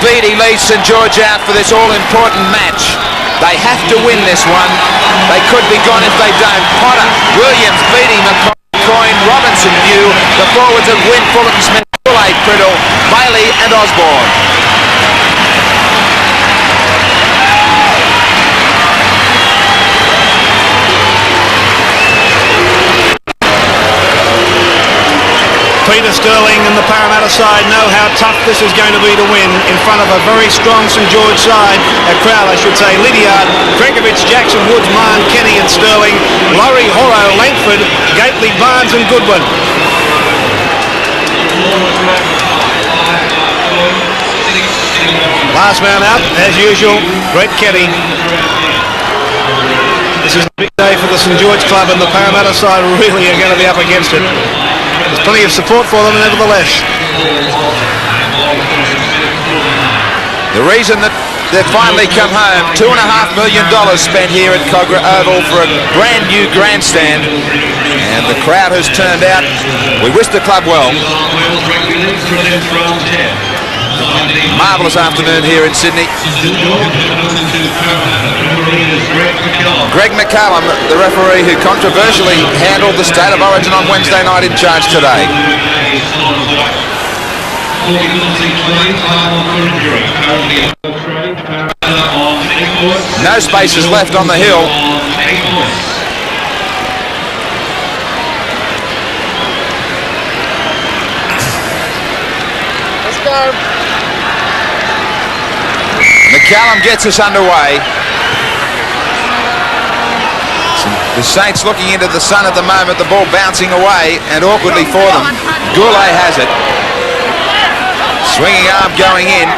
Beattie leads St George out for this all-important match. They have to win this one. They could be gone if they don't. Potter, Williams, Beattie, McCallum, COYNE, Robinson, New. The forwards of WYNN, FULLERTON-SMITH, GOURLEY, PRIDDLE, Bailey and Osborne. Peter Sterling and the Parramatta side know how tough this is going to be to win in front of a very strong St George side, a crowd I should say. LIDDIARD, CRNKOVICH, Jackson, Woods, Mahon, Kenny and Sterling, LAURIE, HORO, LANGFORD, Gately, Barnes and Goodwin. Last man out, as usual, Brett Kenny. This is a big day for the St George club and the Parramatta side really are going to be up against it. There's plenty of support for them nevertheless. The reason that they've finally come home, $2.5 million spent here at Kogarah Oval for a brand new grandstand, and the crowd has turned out. We wish the club well. Marvellous afternoon here in Sydney. Greg McCallum, the referee who controversially handled the State of Origin on Wednesday night, in charge today. No spaces left on the hill. Let's go. McCallum gets us underway. The Saints looking into the sun at the moment, the ball bouncing away and awkwardly for them. Gourley has it. Swinging arm going in.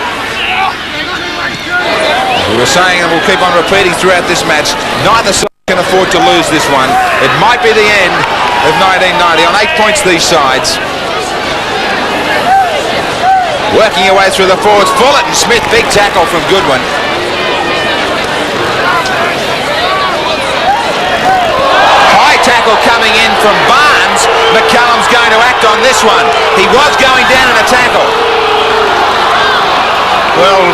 We were saying, and we'll keep on repeating throughout this match, neither side can afford to lose this one. It might be the end of 1990 on 8 points these sides. Working your way through the forwards, Fullerton-SMITH, big tackle from Goodwin. High tackle coming in from Barnes. McCallum's going to act on this one. He was going down in a tackle. Well,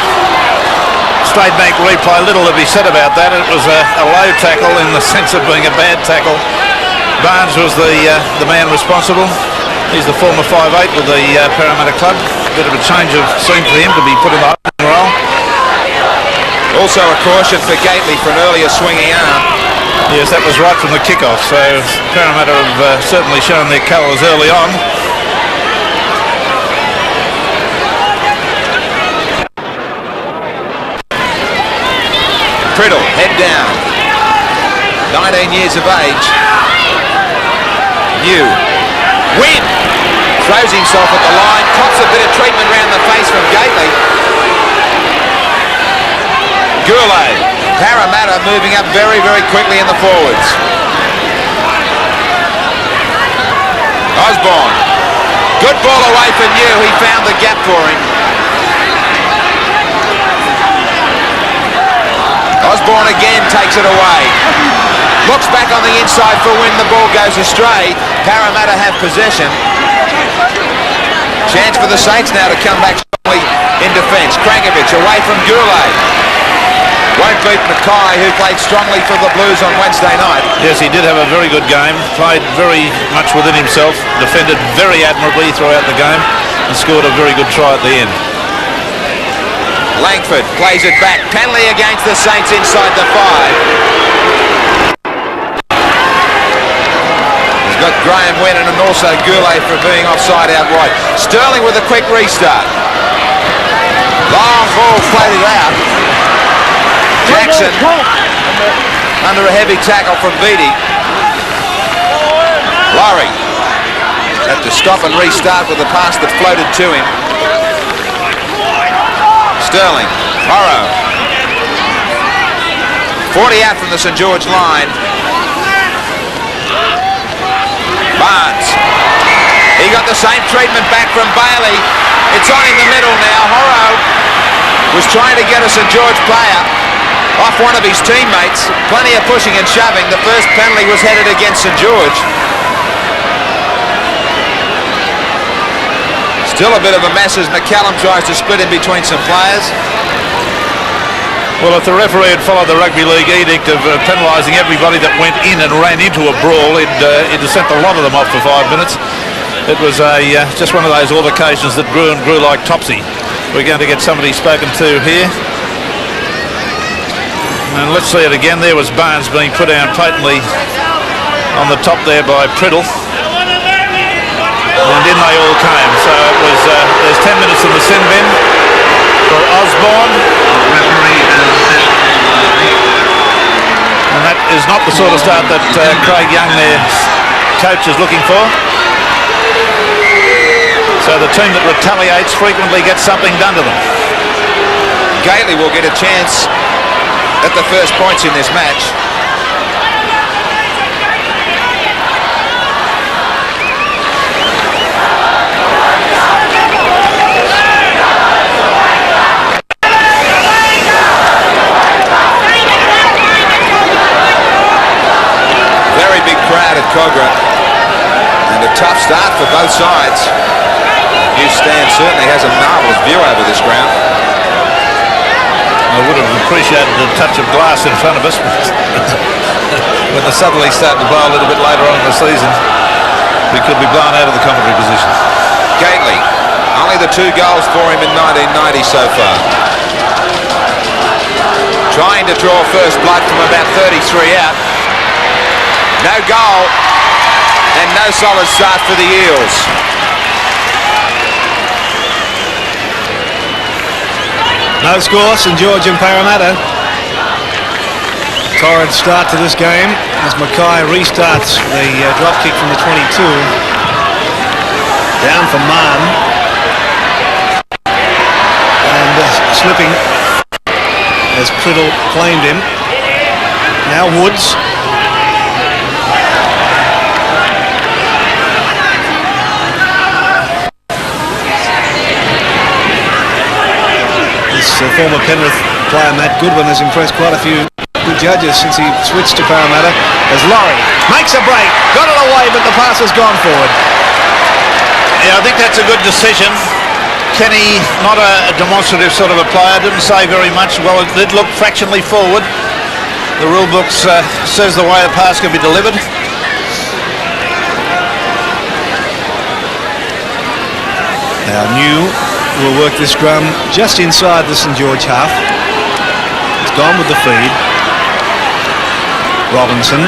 State Bank replay, little to be said about that. It was a low tackle in the sense of being a bad tackle. Barnes was the man responsible. He's the former 5'8" with the Parramatta club. Bit of a change of scene for him to be put in the opening role. Also a caution for Gately for an earlier swinging arm. Yes, that was right from the kickoff. So Parramatta have certainly shown their colours early on. PRIDDLE, head down. 19 years of age. New. WYNN throws himself at the line, cops a bit of treatment around the face from Gately. Gourley, Parramatta moving up very, very quickly in the forwards. Osborne, good ball away for New, he found the gap for him. Osborne again takes it away. Looks back on the inside for WYNN, the ball goes astray. Parramatta have possession. Chance for the Saints now to come back strongly in defence. CRNKOVICH away from Gourley. Won't beat MACKAY, who played strongly for the Blues on Wednesday night. Yes, he did have a very good game. Played very much within himself. Defended very admirably throughout the game and scored a very good try at the end. Langford plays it back. Penalty against the Saints inside the 5. He's got Graeme winning and also Gourley for being offside outright. Sterling with a quick restart. Long ball played it out. Jackson under a heavy tackle from Beattie. LAURIE had to stop and restart with a pass that floated to him. Sterling, HORO. 40 out from the St George line. Barnes. He got the same treatment back from Bailey. It's on in the middle now. HORO was trying to get a St George player off one of his teammates. Plenty of pushing and shoving. The first penalty was headed against St George. Still a bit of a mess as McCallum tries to split in between some players. Well, if the referee had followed the rugby league edict of penalising everybody that went in and ran into a brawl, he'd have sent a lot of them off for 5 minutes. It was just one of those altercations that grew and grew like Topsy. We're going to get somebody spoken to here. And let's see it again. There was Barnes being put down patently on the top there by PRIDDLE. And in they all came. So it was, there's 10 minutes in the sin bin for Osborne. And that is not the sort of start that Craig Young, their coach, is looking for. So the team that retaliates frequently gets something done to them. Gately will get a chance at the first points in this match. Very big crowd at Kogarah, and a tough start for both sides. New stand certainly has a marvellous view over this ground. I would have appreciated a touch of glass in front of us, but when the southerlies start to blow a little bit later on in the season, we could be blown out of the commentary position. Gately, only the 2 goals for him in 1990 so far. Trying to draw first blood from about 33 out. No goal, and no solid start for the Eels. No score, St George and Parramatta. Torrid start to this game as MACKAY restarts the drop kick from the 22. Down for Mahon. And slipping as PRIDDLE claimed him. Now Woods. Former Penrith player Matt Goodwin has impressed quite a few good judges since he switched to Parramatta. As LAURIE makes a break, got it away, but the pass has gone forward. Yeah, I think that's a good decision. Kenny, not a demonstrative sort of a player, didn't say very much. Well, it did look fractionally forward. The rule book says the way a pass can be delivered. Now New will work this scrum just inside the St George half. It's gone with the feed. Robinson.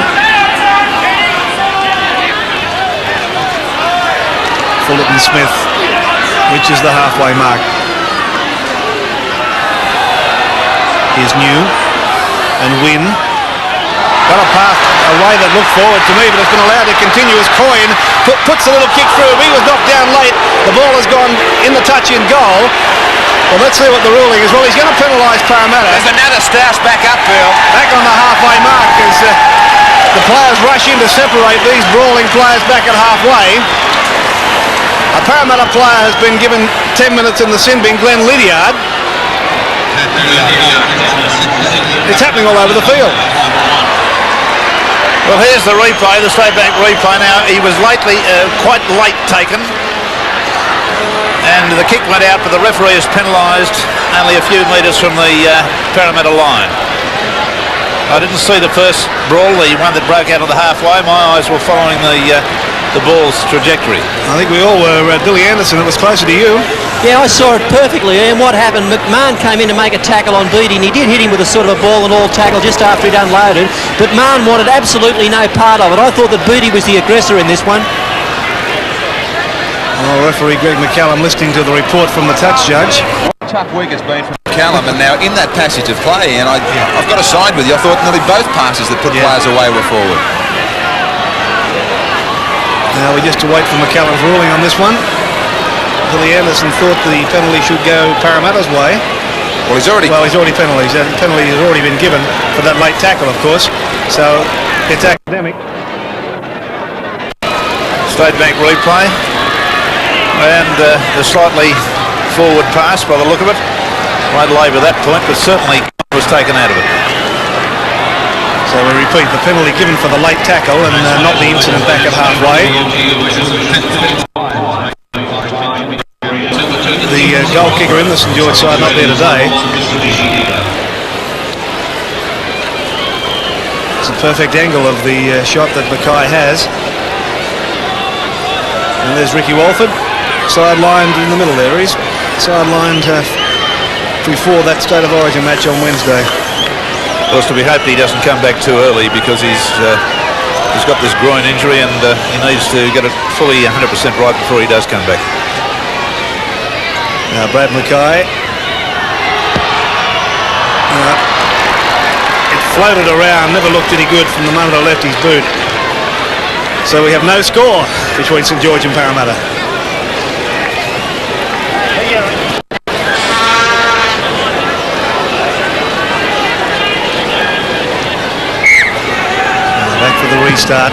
Fullerton-SMITH reaches the halfway mark. Here's New and WYNN. Got a path away that looked forward to me, but it's been allowed to continue as COYNE puts a little kick through. He was knocked down late. The ball has gone in the touch in goal. Well, let's see what the ruling is. Well, he's going to penalise Parramatta. There's another Stoush back up, Bill. Back on the halfway mark as the players rush in to separate these brawling players back at halfway. A Parramatta player has been given 10 minutes in the sin bin, Glen LIDDIARD. It's happening all over the field. Well, here's the replay, the State Bank replay. Now, he was quite late taken, and the kick went out, but the referee is penalised only a few metres from the Parramatta line. I didn't see the first brawl, the one that broke out of the halfway. My eyes were following the ball's trajectory. I think we all were. Billy Anderson, it was closer to you. Yeah, I saw it perfectly, and what happened, Mahon came in to make a tackle on Beattie, and he did hit him with a sort of a ball and all tackle just after he'd unloaded, but Mahon wanted absolutely no part of it. I thought that Beattie was the aggressor in this one. Well, referee Greg McCallum listening to the report from the touch judge. Tough week it's been for McCallum, and now in that passage of play, and I've got to side with you, I thought nearly both passes that put players away were forward. Now we just to wait for McCallum's ruling on this one. Billy Anderson thought the penalty should go Parramatta's way. Well, he's already penalties. The penalty has already been given for that late tackle, of course. So it's academic. State Bank replay, and the slightly forward pass by the look of it. Won't labour that point, but certainly was taken out of it. So we repeat, the penalty given for the late tackle and not the incident back at halfway. the goal kicker in the St George side, not there today. It's a perfect angle of the shot that MACKAY has. And there's Ricky Walford, sidelined in the middle there. He's sidelined before that State of Origin match on Wednesday. Well, it's to be hoped he doesn't come back too early, because he's got this groin injury, and he needs to get it fully 100% right before he does come back. Now Brad MACKAY. It floated around, never looked any good from the moment I left his boot. So we have no score between St George and Parramatta. Back for the restart.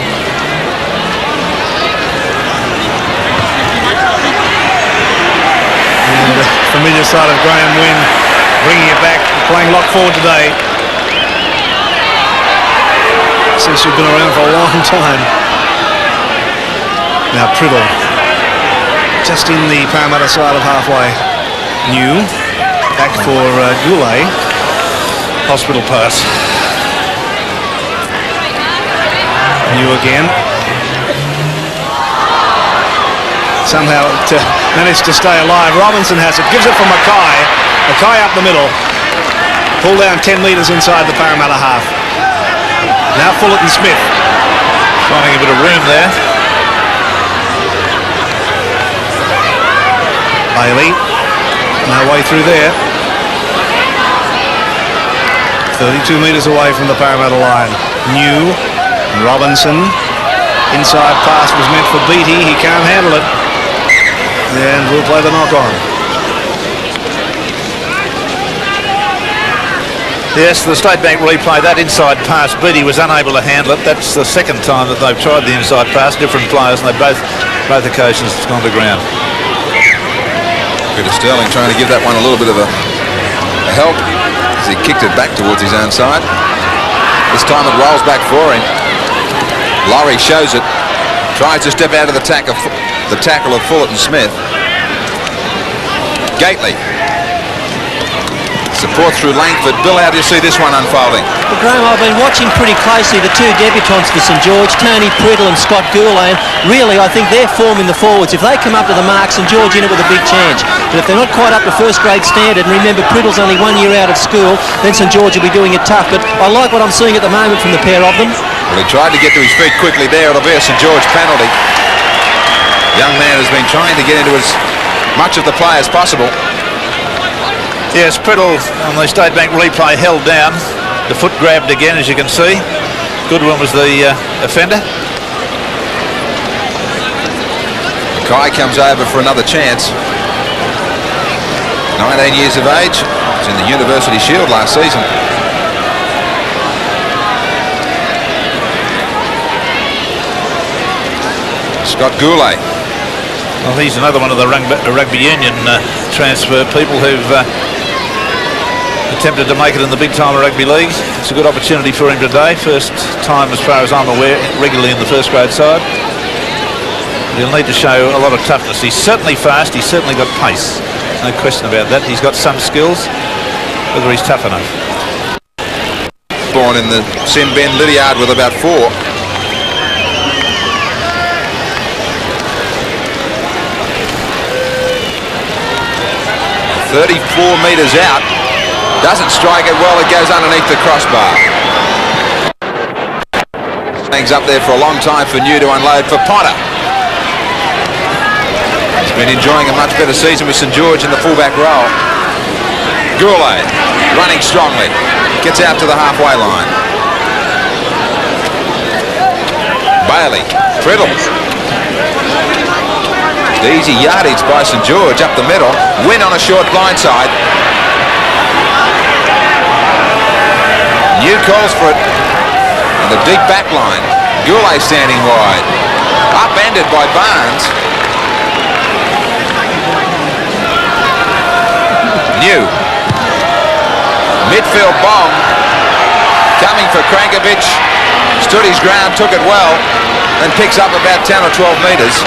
And the familiar side of Graeme WYNN bringing it back, playing lock forward today. Seems to have been around for a long time. Now PRIDDLE, just in the Parramatta side of halfway. New, back for GOURLEY. Hospital pass. New again. Somehow managed to stay alive. Robinson has it, gives it for MACKAY. MACKAY up the middle. Pull down 10 metres inside the Parramatta half. Now FULLERTON-SMITH. Finding a bit of room there. Bailey. No way through there. 32 metres away from the Parramatta line. New. Robinson. Inside pass was meant for Beattie. He can't handle it. And we'll play the knock on. Yes, the State Bank replay, that inside pass, Beattie was unable to handle it. That's the second time that they've tried the inside pass, different players, and they both occasions it's gone to ground. Peter Sterling trying to give that one a little bit of a help as he kicked it back towards his own side. This time it rolls back for him. LAURIE shows it, tries to step out of the tackle of FULLERTON-SMITH. Gately. Support through Langford. Bill, how do you see this one unfolding? Well, Graeme, I've been watching pretty closely the two debutants for St George, Tony PRIDDLE and Scott GOURLEY. Really, I think they're forming the forwards. If they come up to the mark, St George in it with a big chance. But if they're not quite up to first grade standard, and remember PRIDDLE's only 1 year out of school, then St George will be doing it tough. But I like what I'm seeing at the moment from the pair of them. Well, he tried to get to his feet quickly there. It'll be a St George penalty. Young man has been trying to get into as much of the play as possible. Yes, PRIDDLE on the State Bank replay held down. The foot grabbed again, as you can see. GOODWIN was the offender. MACKAY comes over for another chance. 19 years of age. Was in the University Shield last season. Scott GOURLEY. Well, he's another one of the rugby union transfer people who've attempted to make it in the big time of rugby league. It's a good opportunity for him today. First time, as far as I'm aware, regularly in the first grade side. He'll need to show a lot of toughness. He's certainly fast. He's certainly got pace. No question about that. He's got some skills. Whether he's tough enough. Born in the Sin Bin LIDDIARD with about 4. 34 metres out. Doesn't strike it well. It goes underneath the crossbar. Hangs up there for a long time for New to unload for Potter. He's been enjoying a much better season with St George in the fullback role. GOURLEY running strongly. Gets out to the halfway line. Bailey. PRIDDLE. Easy yardage by St George up the middle. WYNN on a short blindside. New calls for it. And the deep back line. GOURLEY standing wide. Upended by Barnes. New. Midfield bomb. Coming for CRNKOVICH. Stood his ground, took it well. Then picks up about 10 or 12 metres.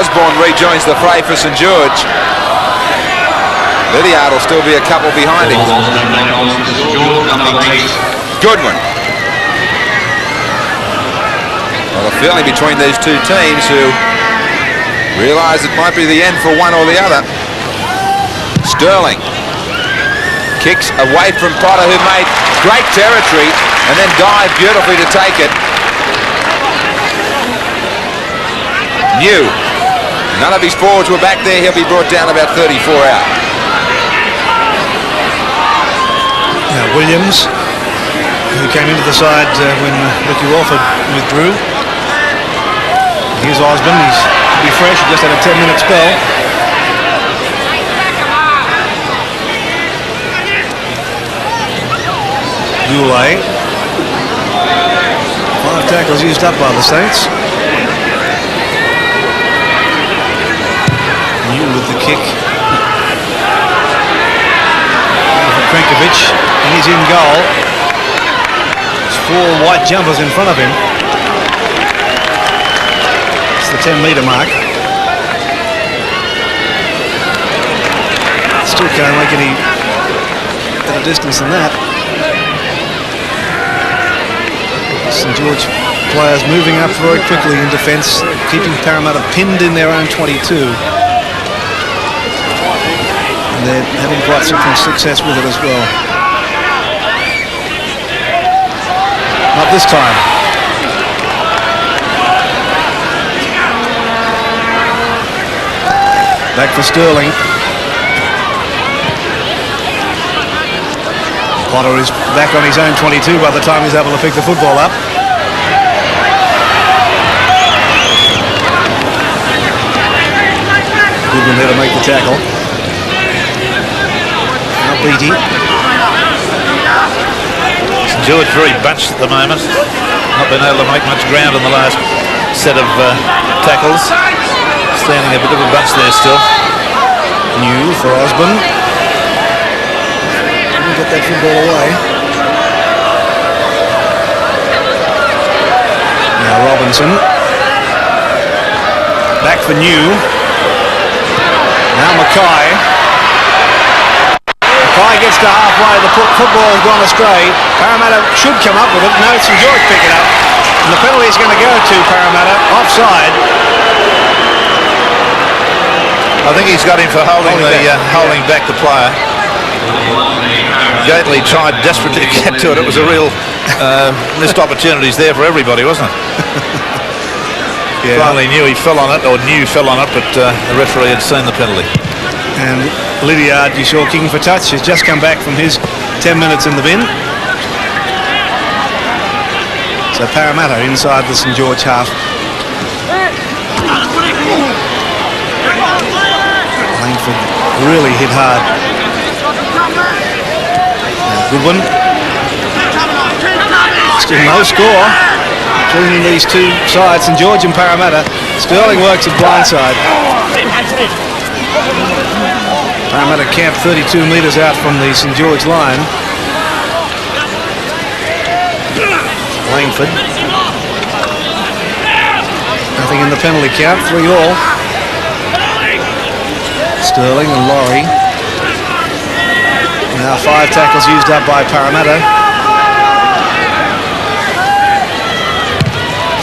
Osborne rejoins the fray for St George. Lydiard will still be a couple behind him. Goodwin. Well, a feeling between these two teams who realise it might be the end for one or the other. Sterling kicks away from Potter, who made great territory and then dived beautifully to take it. New. None of his forwards were back there. He'll be brought down about 34 out. Now Williams, who came into the side when Ricky Walford withdrew. Here's Osborne. He's to be fresh. He just had a 10-minute spell. GOURLEY. 5 tackles used up by the Saints. New with the kick. CRNKOVICH, and he's in goal. There's 4 white jumpers in front of him. It's the 10-metre mark. Still can't make any better distance than that. St George players moving up very quickly in defence, keeping Parramatta pinned in their own 22. And they're having quite some success with it as well. Not this time. Back for Sterling. Potter is back on his own 22 by the time he's able to pick the football up. Goodwin there to make the tackle. Now BEATTIE. St George very bunched at the moment. Not been able to make much ground in the last set of tackles. Standing a bit of a bunch there still. New for Osborne. Couldn't get that football away. Now Robinson. Back for New. Now MACKAY. MACKAY gets to halfway. The football has gone astray. Parramatta should come up with it. No, St George pick it up. And the penalty is going to go to Parramatta. Offside. I think he's got him for holding back the player. Gately tried desperately to get to it. It was a real missed opportunities there for everybody, wasn't it? Yeah. Finally knew he fell on it, or New fell on it, but the referee had seen the penalty. And LIDDIARD, you saw kicking for touch, has just come back from his 10 minutes in the bin. So Parramatta inside the St George half. Langford really hit hard. Goodwin. Still no score between these two sides, St George and Parramatta. Sterling works at blindside. Parramatta camp 32 metres out from the St George line. Langford. Nothing in the penalty count, 3-all. Sterling and LAURIE. Now 5 tackles used up by Parramatta.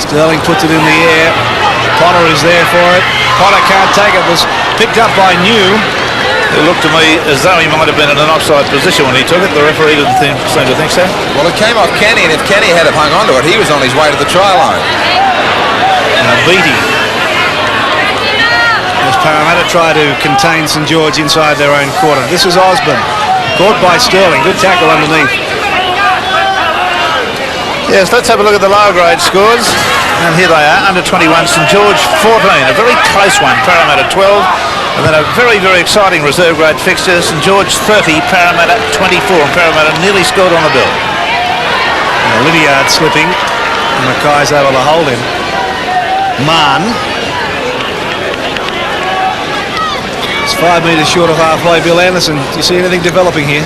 Sterling puts it in the air. Potter is there for it. Potter can't take it. Was picked up by New. It looked to me as though he might have been in an offside position when he took it. The referee didn't seem to think so. Well, it came off Kenny, and if Kenny had hung onto it, he was on his way to the try line. Now BEATTIE. As Parramatta try to contain St George inside their own quarter. This is Osborne. Caught by Sterling. Good tackle underneath. Yes, let's have a look at the lower grade scores. And here they are, under 21, St George 14, a very close one, Parramatta 12, and then a very, very exciting reserve grade fixture, St George 30, Parramatta 24, and Parramatta nearly scored on the bill. Now LIDDIARD slipping, and MACKAY's able to hold him. Mahon. It's 5 metres short of halfway. Bill Anderson, do you see anything developing here?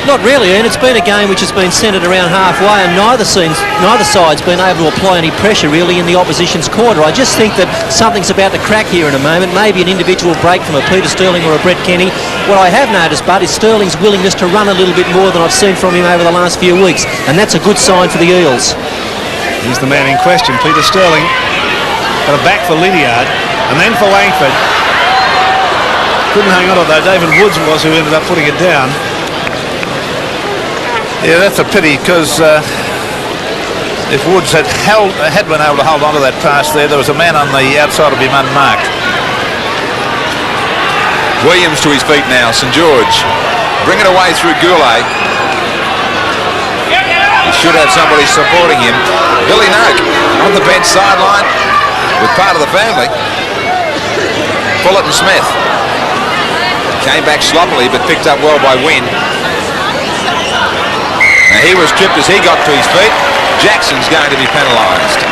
Not really, Ian. It's been a game which has been centred around halfway, and neither side's been able to apply any pressure really in the opposition's quarter. I just think that something's about to crack here in a moment. Maybe an individual break from a Peter Sterling or a Brett Kenny. What I have noticed, Bud, is Sterling's willingness to run a little bit more than I've seen from him over the last few weeks, and that's a good sign for the Eels. He's the man in question, Peter Sterling. Got a back for LIDDIARD, and then for Langford. Couldn't hang on to it though. David Woods was who ended up putting it down. Yeah, that's a pity, because if Woods had been able to hold on to that pass there was a man on the outside of him unmarked. Williams to his feet now. St George bring it away through GOURLEY. He should have somebody supporting him. Billy Noak on the bench sideline with part of the family. Fullerton-Smith came back sloppily but picked up well by WYNN. Now he was tripped as he got to his feet. Jackson's going to be penalised.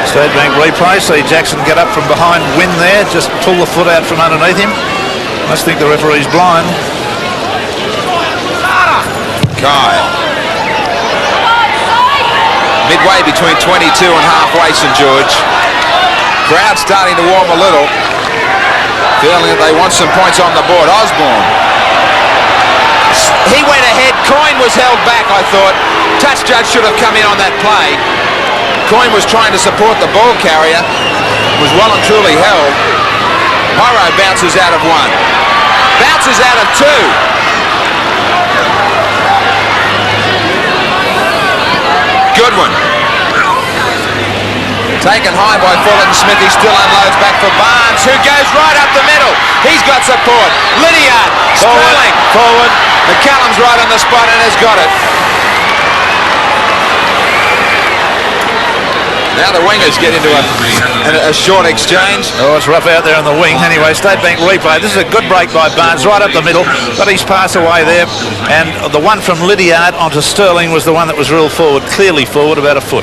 State Bank replay. See Jackson get up from behind WYNN there, just pull the foot out from underneath him. Must think the referee's blind. Kai. Midway between 22 and halfway, St George. Crowd starting to warm a little, feeling that they want some points on the board. Osborne. He went ahead. COYNE was held back, I thought. Touch judge should have come in on that play. COYNE was trying to support the ball carrier. Was well and truly held. HORO bounces out of one. Bounces out of two. GOODWIN. Taken high by Fullerton-Smith. He still unloads back for Barnes, who goes right up the middle. He's got support. LIDDIARD. Sterling. Forward. McCallum's right on the spot and has got it. Now the wingers get into a short exchange. Oh, it's rough out there on the wing. Anyway, State Bank replay. This is a good break by Barnes, right up the middle. Got his pass away there. And the one from LIDDIARD onto Sterling was the one that was real forward, clearly forward, about a foot.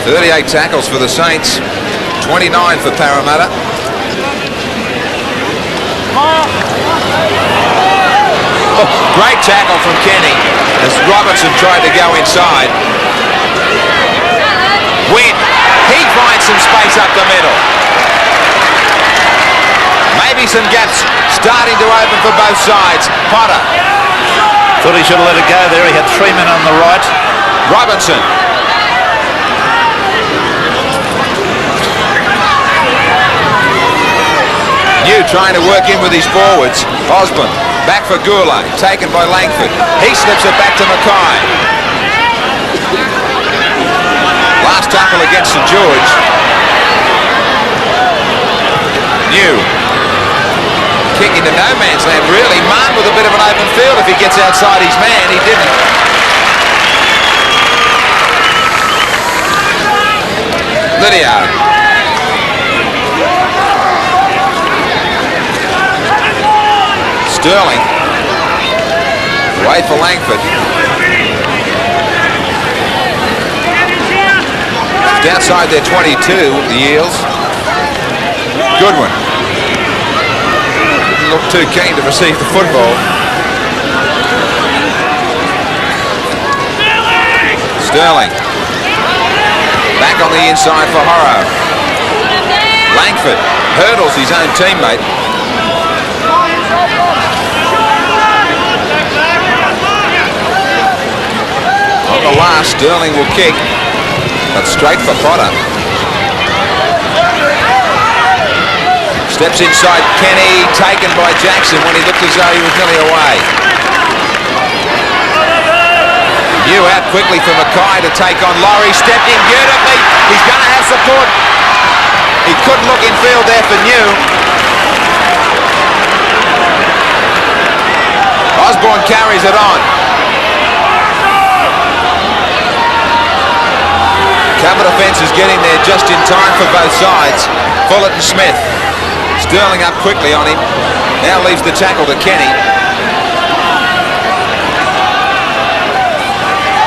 38 tackles for the Saints, 29 for Parramatta. Oh, great tackle from Kenny as Robinson tried to go inside. WYNN, he finds some space up the middle. Maybe some gaps starting to open for both sides. Potter. Thought he should have let it go there. He had three men on the right. Robinson. New trying to work in with his forwards. Osborne back for GOURLEY, taken by Langford. He slips it back to MACKAY. Last tackle against St George. New kick into no man's land really. Mahon with a bit of an open field if he gets outside his man. He didn't. LIDDIARD. Sterling, away for Langford. Just outside their 22, the Eels. GOODWIN. Didn't look too keen to receive the football. Sterling. Back on the inside for HORO. Langford hurdles his own teammate. On the last, Sterling will kick, but straight for Potter. Steps inside Kenny, taken by Jackson when he looked as though he was nearly away. New out quickly for MACKAY to take on LAURIE. Stepped in beautifully. He's going to have support. He couldn't look in field there for New. Osborne carries it on. Cover defence is getting there just in time for both sides. Fullerton-Smith. Sterling up quickly on him. Now leaves the tackle to Kenny.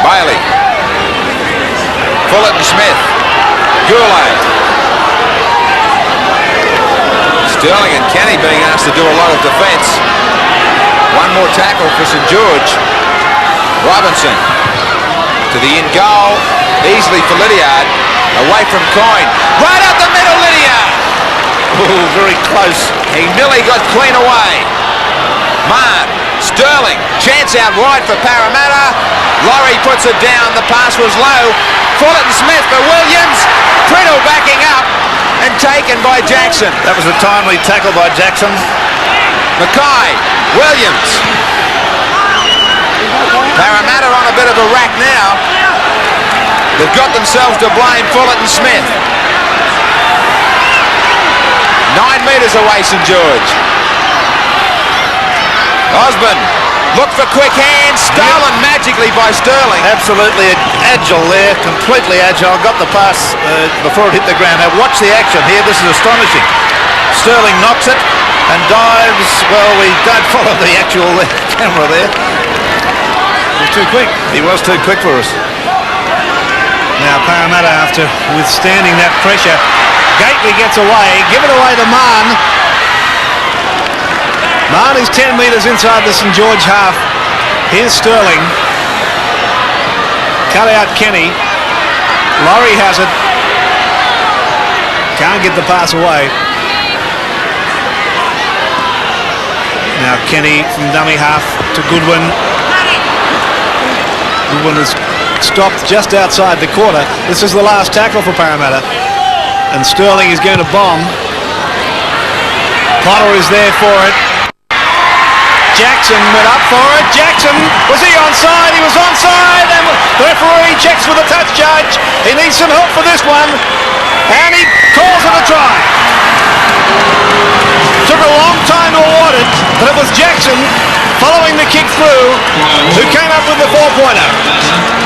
Bailey. Fullerton-Smith. GOURLEY. Sterling and Kenny being asked to do a lot of defence. One more tackle for St George. Robinson to the in goal, easily for LIDDIARD, away from COYNE. Right up the middle, LIDDIARD! Oh, very close. He nearly got clean away. Mahon, Sterling, chance out wide for Parramatta. LAURIE puts it down, the pass was low. Fullerton-Smith for Williams. PRIDDLE backing up and taken by Jackson. That was a timely tackle by Jackson. MACKAY, Williams. Parramatta on a bit of a rack now. They've got themselves to blame. Fullerton-Smith. 9 metres away, St George. Osborne, look for quick hands. Stolen magically by Sterling. Absolutely agile there, completely agile. Got the pass before it hit the ground. Now watch the action here. This is astonishing. Sterling knocks it and dives. Well, we don't follow the actual camera there. He was too quick. He was too quick for us. Now Parramatta, after withstanding that pressure, Gately gets away. Give it away to Mahon. Mahon is 10 metres inside the St George half. Here's Sterling. Cut out Kenny. LAURIE has it. Can't get the pass away. Now Kenny from dummy half to Goodwin. Goodwin is stopped just outside the quarter. This is the last tackle for Parramatta. And Sterling is going to bomb. Potter is there for it. Jackson went up for it. Jackson, was he onside? He was onside, and the referee checks with the touch judge. He needs some help for this one, and he calls it a try. Took a long time to award it, but it was Jackson following the kick through who came up with the 4-pointer.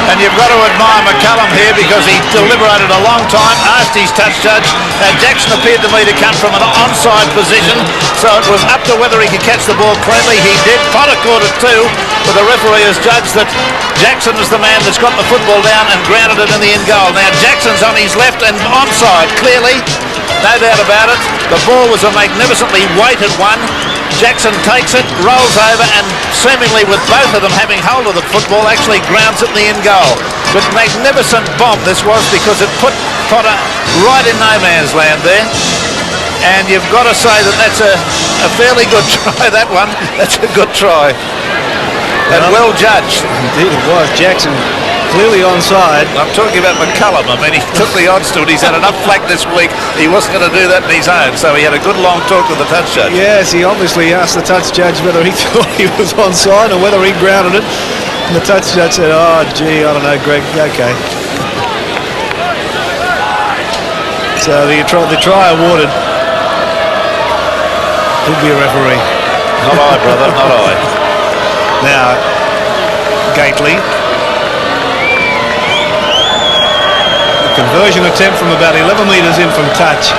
And you've got to admire McCallum here because he deliberated a long time, asked his touch judge. Jackson appeared to me to come from an onside position, so it was up to whether he could catch the ball cleanly. He did. Potter caught it too, but the referee has judged that Jackson is the man that's got the football down and grounded it in the end goal. Now Jackson's on his left and onside, clearly, no doubt about it. The ball was a magnificently weighted one. Jackson takes it, rolls over, and seemingly with both of them having hold of the football, actually grounds it in the end goal. But magnificent bomb this was, because it put Potter right in no man's land there. And you've got to say that that's a fairly good try, that one. That's a good try. And well judged. Indeed it was. Jackson clearly onside. I'm talking about McCallum. I mean, he took the odds to it. He's had enough flack this week. He wasn't going to do that in his own, so he had a good long talk with the touch judge. Yes, he obviously asked the touch judge whether he thought he was onside or whether he grounded it. And the touch judge said, oh, gee, I don't know, Greg. Okay. So the try awarded. Could be a referee. Not I, brother, not I. Now, Gately. Conversion attempt from about 11 metres in from touch.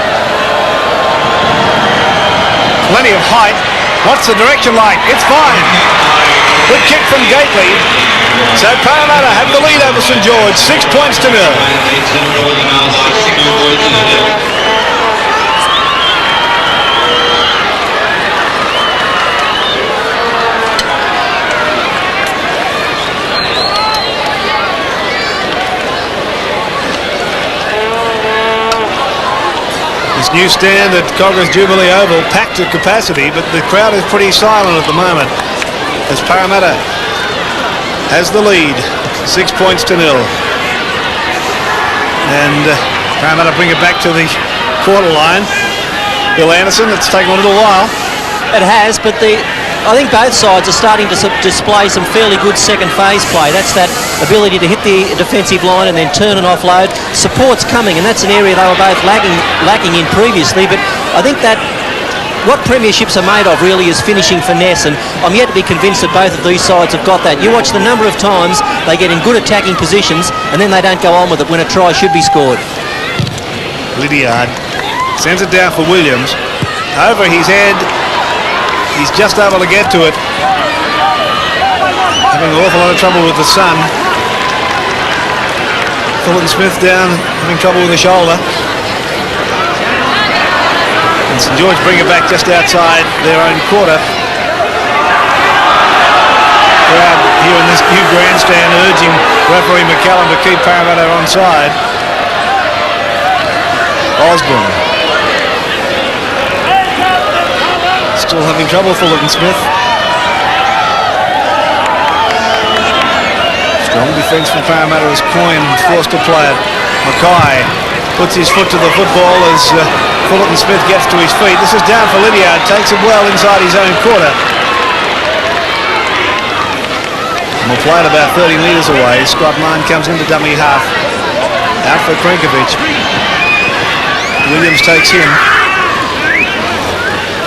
Plenty of height. What's the direction like? It's fine. Good kick from Gately. So Parramatta have the lead over St George, 6 points to 0. This new stand at Kogarah's Jubilee Oval, packed to capacity, but the crowd is pretty silent at the moment as Parramatta has the lead, 6 points to 0. And Parramatta bring it back to the quarter line. Bill Anderson, it's taken a little while. It has, but I think both sides are starting to display some fairly good second phase play. That's that ability to hit the defensive line and then turn and offload. Support's coming, and that's an area they were both lacking in previously. But I think that what premierships are made of really is finishing finesse, and I'm yet to be convinced that both of these sides have got that. You watch the number of times they get in good attacking positions and then they don't go on with it when a try should be scored. LIDDIARD sends it down for Williams. Over his head. He's just able to get to it. Having an awful lot of trouble with the sun. Fullerton-Smith down, having trouble with the shoulder. And St George bring it back just outside their own quarter. Crowd here in this new grandstand urging referee McCallum to keep Parramatta onside. Osborne. Still having trouble, Fullerton-Smith. Strong defence from Parramatta as COYNE is forced to play it. MACKAY puts his foot to the football as Fullerton-Smith gets to his feet. This is down for LIDDIARD, takes it well inside his own quarter. And we'll play it about 30 metres away. Scott Mahon comes into dummy half. Out for CRNKOVICH. Williams takes him.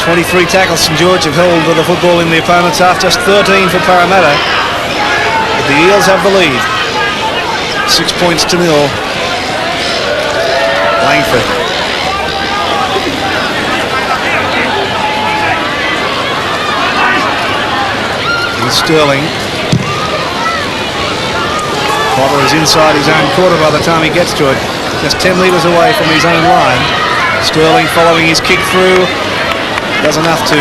23 tackles St George have held the football in the opponent's half, just 13 for Parramatta. But the Eels have the lead. 6 points to 0. Langford. Here's Sterling. Potter is inside his own quarter by the time he gets to it. Just 10 metres away from his own line. Sterling following his kick through. Does enough to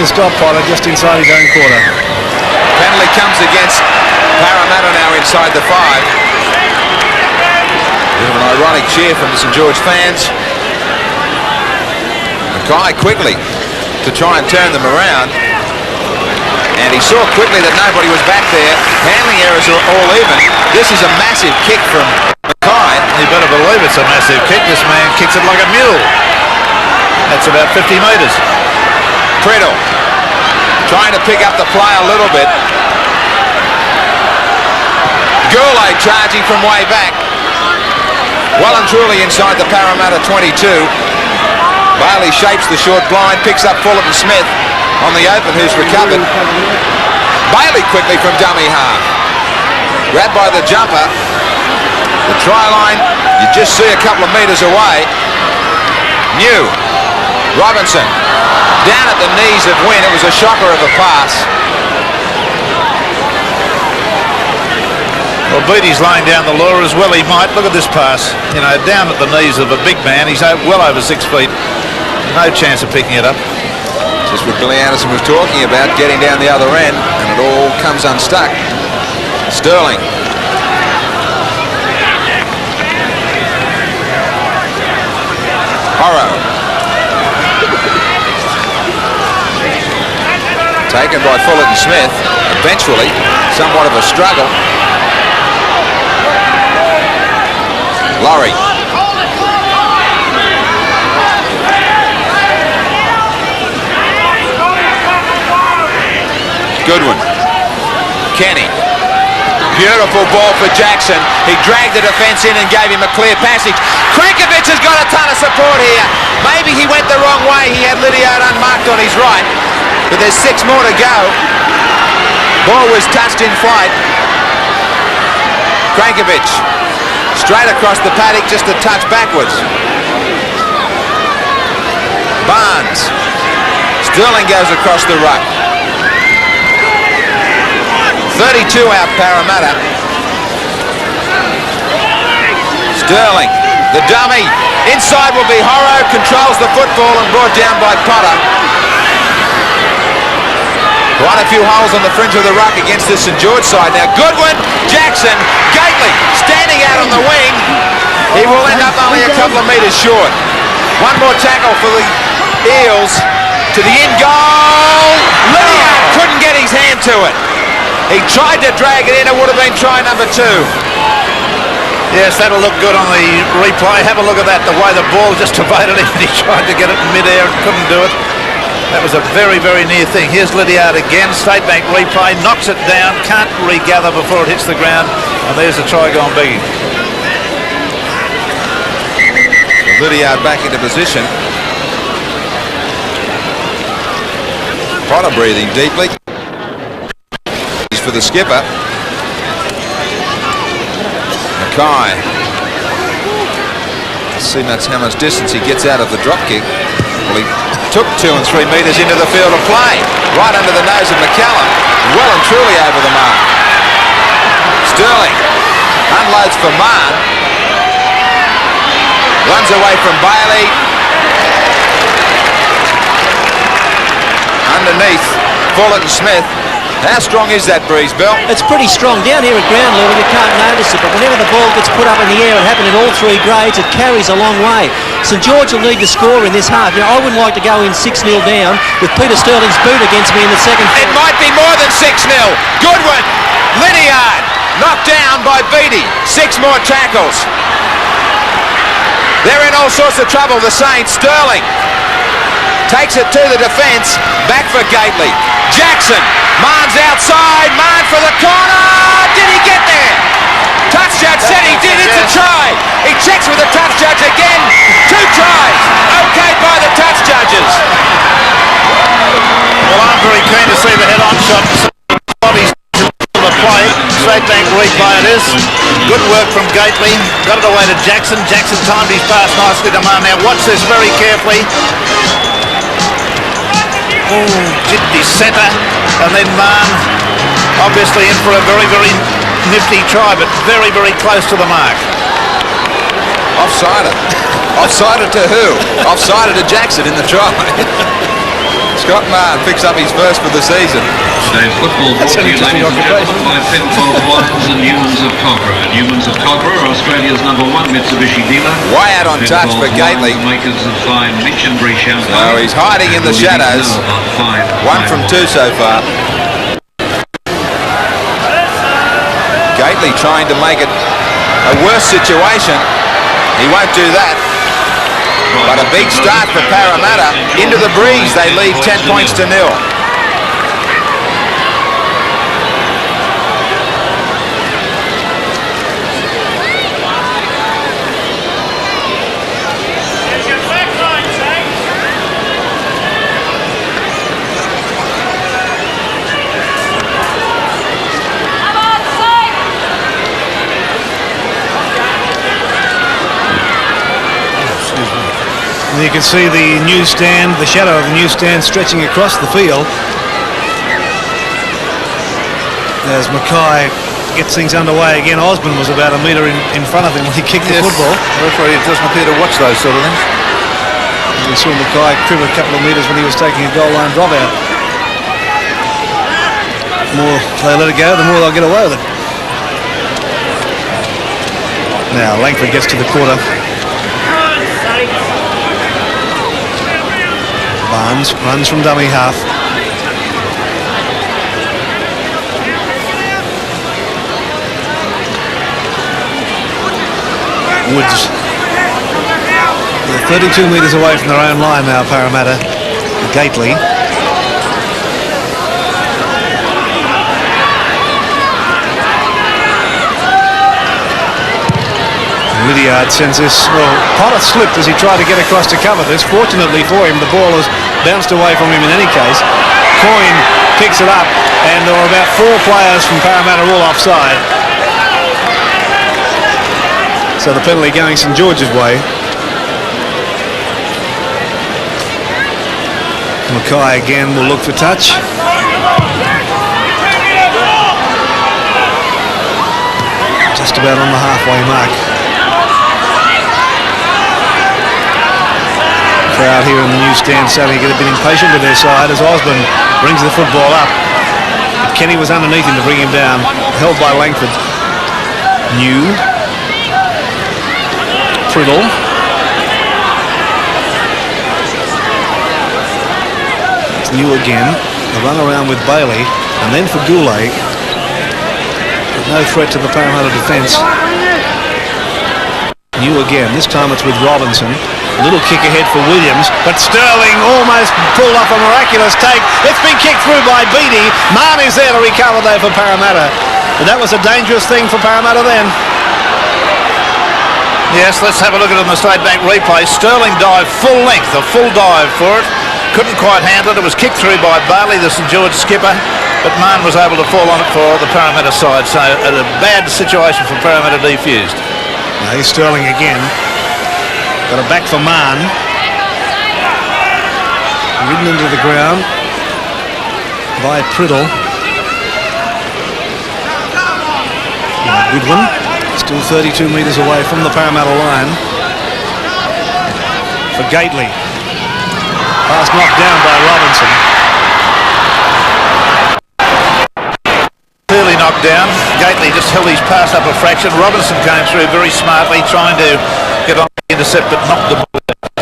stop Potter just inside his own quarter. Penalty comes against Parramatta now inside the 5. Bit of an ironic cheer from the St George fans. MACKAY quickly to try and turn them around. And he saw quickly that nobody was back there. Handling errors are all even. This is a massive kick from MACKAY. You better believe it's a massive kick. This man kicks it like a mule. That's about 50 metres. PRIDDLE trying to pick up the play a little bit. GOURLEY charging from way back. Well and truly inside the Parramatta 22. Bailey shapes the short blind, picks up Fullerton-Smith on the open, who's recovered. Bailey quickly from dummy half. Grabbed by the jumper. The try line, you just see a couple of metres away. New. Robinson. Down at the knees of WYNN. It was a shocker of a pass. Well, Beattie's laying down the lure as well. He might. Look at this pass. You know, down at the knees of a big man. He's well over 6 feet. No chance of picking it up. Just what Billy Anderson was talking about, getting down the other end, and it all comes unstuck. Sterling. HORO. Taken by Fullerton-Smith. Eventually, somewhat of a struggle. LAURIE. GOODWIN. Kenny. Beautiful ball for Jackson. He dragged the defence in and gave him a clear passage. CRNKOVICH has got a ton of support here. Maybe he went the wrong way. He had LIDDIARD unmarked on his right. But there's 6 more to go. Ball was touched in flight. CRNKOVICH straight across the paddock, just a touch backwards. Barnes. Sterling goes across the ruck. 32 out Parramatta. Sterling, the dummy. Inside will be HORO, controls the football and brought down by Potter. Quite a few holes on the fringe of the ruck against the St George side. Now GOODWIN, Jackson, Gately standing out on the wing. He will end up only a couple of metres short. One more tackle for the Eels to the in goal. LIDDIARD couldn't get his hand to it. He tried to drag it in. It would have been try number 2. Yes, that'll look good on the replay. Have a look at that, the way the ball just evaded him. He tried to get it in mid-air and couldn't do it. That was a very, very near thing. Here's LIDDIARD again. State Bank replay. Knocks it down. Can't regather before it hits the ground. And there's the try gone begging. LIDDIARD back into position. Potter breathing deeply. For the skipper. MACKAY. Let's see how much distance he gets out of the drop kick. Well, he took 2 and 3 metres into the field of play. Right under the nose of McCallum. Well and truly over the mark. Sterling unloads for Mahon. Runs away from Bailey. underneath Fullerton-Smith. How strong is that breeze, Bill? It's pretty strong. Down here at ground level, you can't notice it, but whenever the ball gets put up in the air, it happened in all three grades, it carries a long way. St George will need to score in this half. You know, I wouldn't like to go in 6-0 down with Peter Sterling's boot against me in the second quarter. It might be more than 6-0. Goodwin, LIDDIARD, knocked down by Beattie. 6 more tackles. They're in all sorts of trouble, the Saints. Sterling takes it to the defence. Back for Gately. Jackson. Mahn's outside. Mahon for the corner. Did he get there? Touch judge said he did. It's a try. He checks with the touch judge again. 2 tries. Okayed by the touch judges. Well, I'm very keen to see the head-on shot. Bodies the play. Straight bank replay it is. Good work from Gately. Got it away to Jackson. Jackson timed his pass nicely to Mahon. Now watch this very carefully. Jipped his centre, and then Mahon obviously in for a very, very nifty try, but very, very close to the mark. Offsided. Offsided to who? Offsided to Jackson in the try. Scott Mahon picks up his first for the season. Today's football brought to you, ladies and gentlemen, by Penfold Wines and Newmans of Kogarah. Newmans of Kogarah, Australia's #1 Mitsubishi dealer. Way out on touch for Gately. Makers of fine Minchinbury champagne. So he's hiding in the shadows. 1 from 2 so far. Gately trying to make it a worse situation. He won't do that. But a big start for Parramatta. Into the breeze, they lead 10 points to 0. And you can see the newsstand, the shadow of the newsstand stretching across the field as MACKAY gets things underway again. Osborne was about a metre in front of him when he kicked the football. Referee doesn't appear to watch those sort of things. We saw MACKAY crib a couple of metres when he was taking a goal line drop out. The more they let it go, the more they'll get away with it. Now Langford gets to the quarter. Barnes runs from dummy half. Woods. They're 32 metres away from their own line now, Parramatta. Gately. LIDDIARD sends this, well, Potter slipped as he tried to get across to cover this. Fortunately for him, the ball has bounced away from him in any case. COYNE picks it up, and there were about 4 players from Parramatta all offside. So the penalty going St George's way. MACKAY again will look for touch. Just about on the halfway mark. Crowd here in the newsstand starting to get a bit impatient with their side as Osborne brings the football up. But Kenny was underneath him to bring him down. Held by Langford. New. PRIDDLE. It's New again. A run around with Bailey. And then for GOURLEY. But no threat to the Parramatta defence. New again. This time it's with Robinson. Little kick ahead for Williams, but Sterling almost pulled off a miraculous take. It's been kicked through by Beattie. Mahon is there to recover though for Parramatta. But that was a dangerous thing for Parramatta then. Yes, let's have a look at it in the straight back replay. Sterling dived full length, a full dive for it. Couldn't quite handle it. It was kicked through by Bailey, the St George skipper, but Mahon was able to fall on it for the Parramatta side. So a bad situation for Parramatta defused. Now here's Sterling again. Got it back for Mahon. Ridden into the ground by PRIDDLE. Goodwin, still 32 metres away from the Parramatta line. For Gately. Pass knocked down by Robinson. down. Gately just held his pass up a fraction. Robinson came through very smartly, trying to get on the intercept, but knocked the ball out.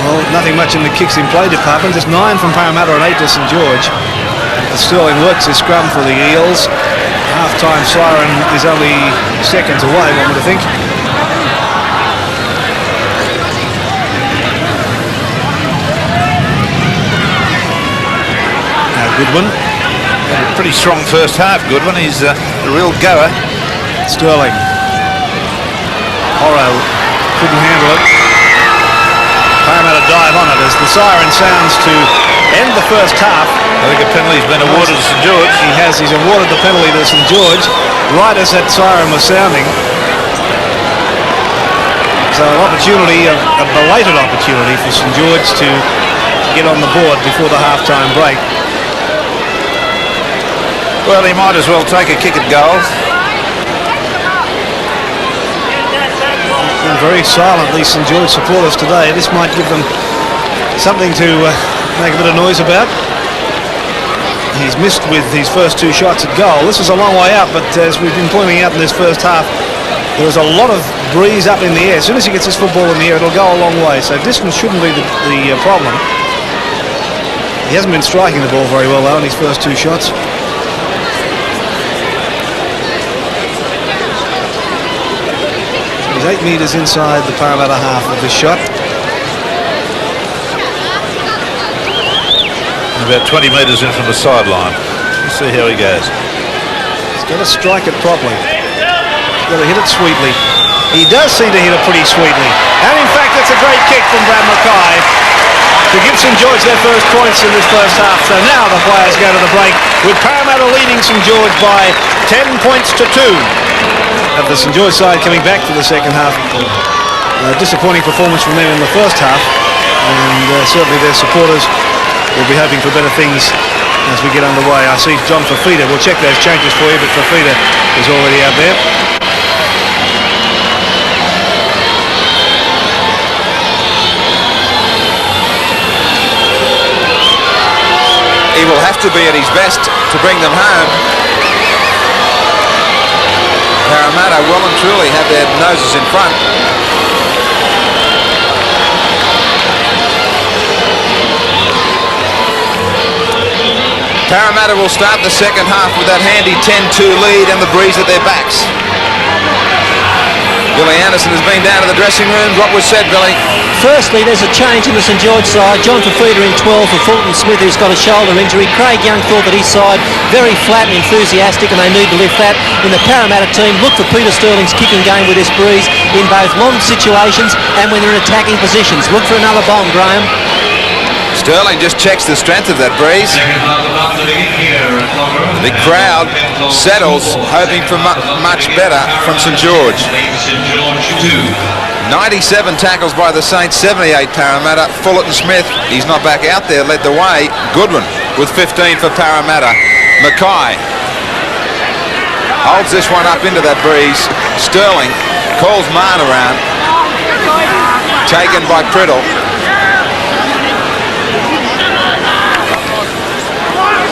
Well, nothing much in the kicks in play department. There's 9 from Parramatta and 8 to St George. Sterling works his scrum for the Eels. Half-time siren is only seconds away, one would think. Now Goodwin. Had a pretty strong first half, Goodwin. He's a real goer. Sterling. HORO couldn't handle it. Parramatta dive on it as the siren sounds to end the first half. I think a penalty's been awarded to St George. He has. He's awarded the penalty to St George right as that siren was sounding. So an opportunity, a belated opportunity for St George to get on the board before the half-time break. Well, he might as well take a kick at goal. And very silent, these St George supporters today. This might give them something to make a bit of noise about. He's missed with his first 2 shots at goal. This is a long way out, but as we've been pointing out in this first half, there was a lot of breeze up in the air. As soon as he gets this football in the air, it'll go a long way. So distance shouldn't be the problem. He hasn't been striking the ball very well, though, in his first 2 shots. He's 8 metres inside the Parramatta half of this shot. About 20 metres in from the sideline. Let's see how he goes. He's got to strike it properly. He's got to hit it sweetly. He does seem to hit it pretty sweetly. And in fact, that's a great kick from Brad McCallum to give St George their first points in this first half. So now the players go to the break with Parramatta leading St George by 10 points to 2. Of the St George side coming back for the second half. Disappointing performance from them in the first half. And certainly their supporters will be hoping for better things as we get underway. I see John FIFITA. We'll check those changes for you, but FIFITA is already out there. He will have to be at his best to bring them home. Parramatta well and truly have their noses in front. Parramatta will start the second half with that handy 10-2 lead and the breeze at their backs. Billy Anderson has been down to the dressing room. What was said, Billy? Firstly, there's a change in the St George side. John FIFITA in 12 for Fullerton-Smith, who's got a shoulder injury. Craig Young thought that his side very flat and enthusiastic, and they need to lift that. In the Parramatta team, look for Peter Sterling's kicking game with this breeze in both long situations and when they're in attacking positions. Look for another bomb, Graeme. Sterling just checks the strength of that breeze. The crowd settles, hoping for much better from St George. 97 tackles by the Saints, 78 Parramatta. Fullerton-Smith, he's not back out there, led the way. Goodwin with 15 for Parramatta. MACKAY holds this one up into that breeze. Sterling calls Mahon around. Taken by PRIDDLE.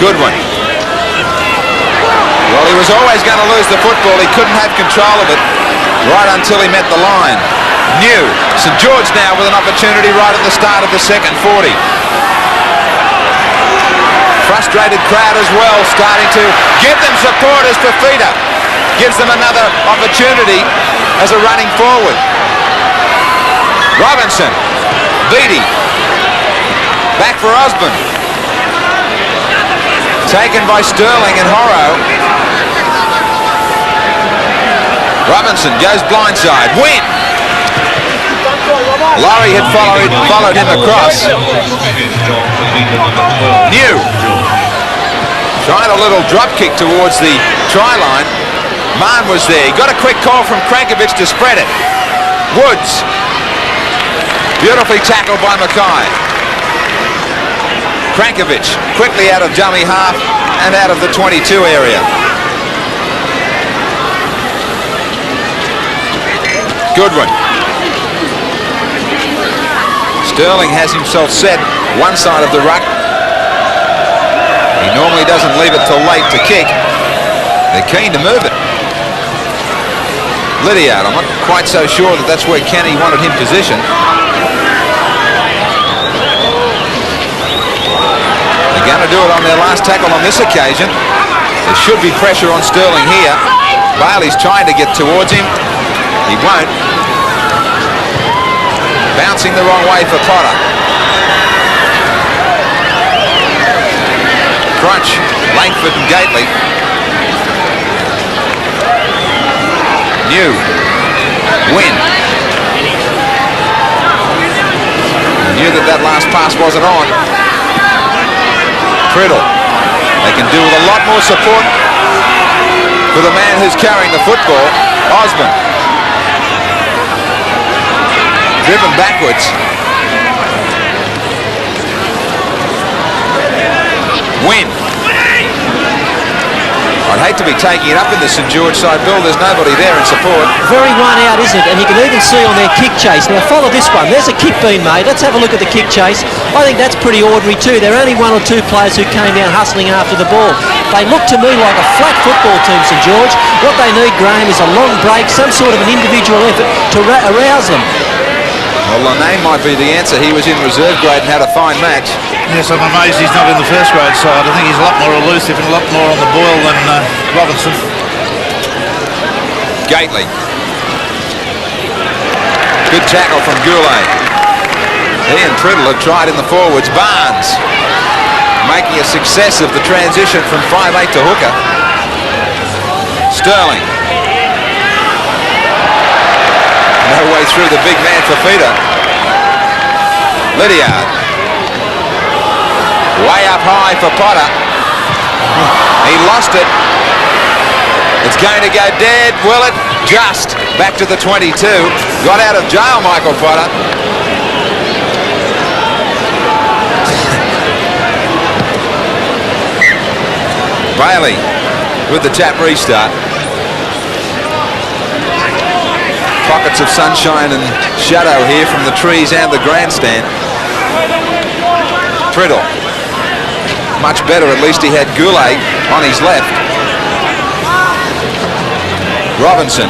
Goodwin. Well, he was always going to lose the football. He couldn't have control of it right until he met the line. New. St George now with an opportunity right at the start of the second 40. Frustrated crowd as well, starting to give them support as FIFITA gives them another opportunity as a running forward. Robinson. Beattie. Back for Osborne. Taken by Sterling and HORO. Robinson goes blindside. WYNN. LAURIE had followed him across. New. Tried a little drop kick towards the try line. Mahon was there. He got a quick call from CRNKOVICH to spread it. Woods. Beautifully tackled by MACKAY. CRNKOVICH quickly out of dummy half and out of the 22 area. Goodwin. Sterling has himself set one side of the ruck. He normally doesn't leave it till late to kick. They're keen to move it. LIDDIARD, I'm not quite so sure that that's where Kenny wanted him positioned. They're going to do it on their last tackle on this occasion. There should be pressure on Sterling here. Bailey's trying to get towards him. He won't. Bouncing the wrong way for Potter. Crunch, Langford and Gately. New. Win. Knew that last pass wasn't on. PRIDDLE. They can do with a lot more support for the man who's carrying the football, OSBORNE. Driven backwards. WYNN. I'd hate to be taking it up in the St George side, Bill. There's nobody there in support. Very one out, isn't it? And you can even see on their kick chase. Now follow this one. There's a kick being made. Let's have a look at the kick chase. I think that's pretty ordinary too. There are only one or two players who came down hustling after the ball. They look to me like a flat football team, St George. What they need, Graeme, is a long break, some sort of an individual effort to arouse them. Well, LINNANE might be the answer. He was in reserve grade and had a fine match. Yes, I'm amazed he's not in the first grade side. I think he's a lot more elusive and a lot more on the boil than Robinson. Gately. Good tackle from GOURLEY. He and PRIDDLE have tried in the forwards. Barnes making a success of the transition from 5'8" to hooker. Sterling. No way through the big man FIFITA. LIDDIARD. Way up high for Potter. He lost it. It's going to go dead, will it? Just back to the 22. Got out of jail, Michael Potter. Bailey with the tap restart. Pockets of sunshine and shadow here from the trees and the grandstand. PRIDDLE. Much better, at least he had GOURLEY on his left. Robinson.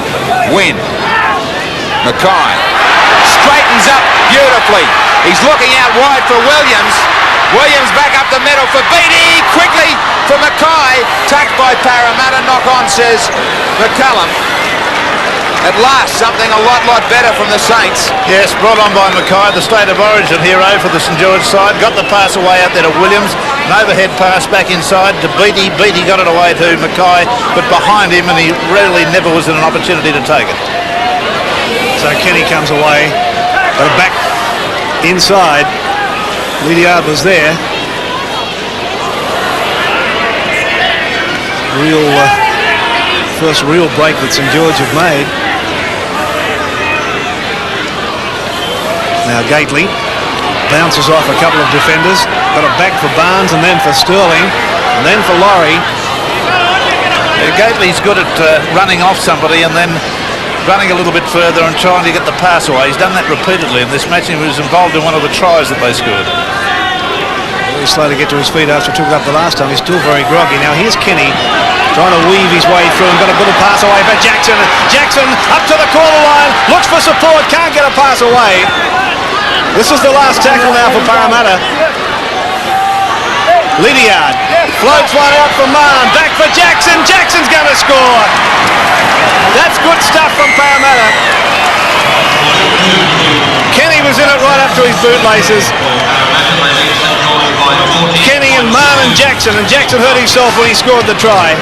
WYNN. MACKAY. Straightens up beautifully. He's looking out wide for Williams. Williams back up the middle for Beattie. Quickly for MACKAY. Tucked by Parramatta. Knock on, says McCallum. At last, something a lot better from the Saints. Yes, brought on by MACKAY, the state of origin hero for the St George side. Got the pass away out there to Williams. An overhead pass back inside to Beattie. Beattie got it away to MACKAY, but behind him, and he really never was in an opportunity to take it. So Kenny comes away, but back inside. LIDDIARD was there. First real break that St George have made. Now Gately bounces off a couple of defenders. Got it back for Barnes and then for Sterling and then for LAURIE. Yeah, Gately's good at running off somebody and then running a little bit further and trying to get the pass away. He's done that repeatedly in this match. He was involved in one of the tries that they scored. Very slow to get to his feet after he took it up the last time. He's still very groggy. Now here's Kenny trying to weave his way through and got a little pass away for Jackson. Jackson up to the corner line, looks for support, can't get a pass away. This is the last tackle now for Parramatta. LIDDIARD floats one out for Mahon, back for Jackson. Jackson's going to score. That's good stuff from Parramatta. Kenny was in it right up to his bootlaces. Kenny and Mahon and Jackson hurt himself when he scored the try.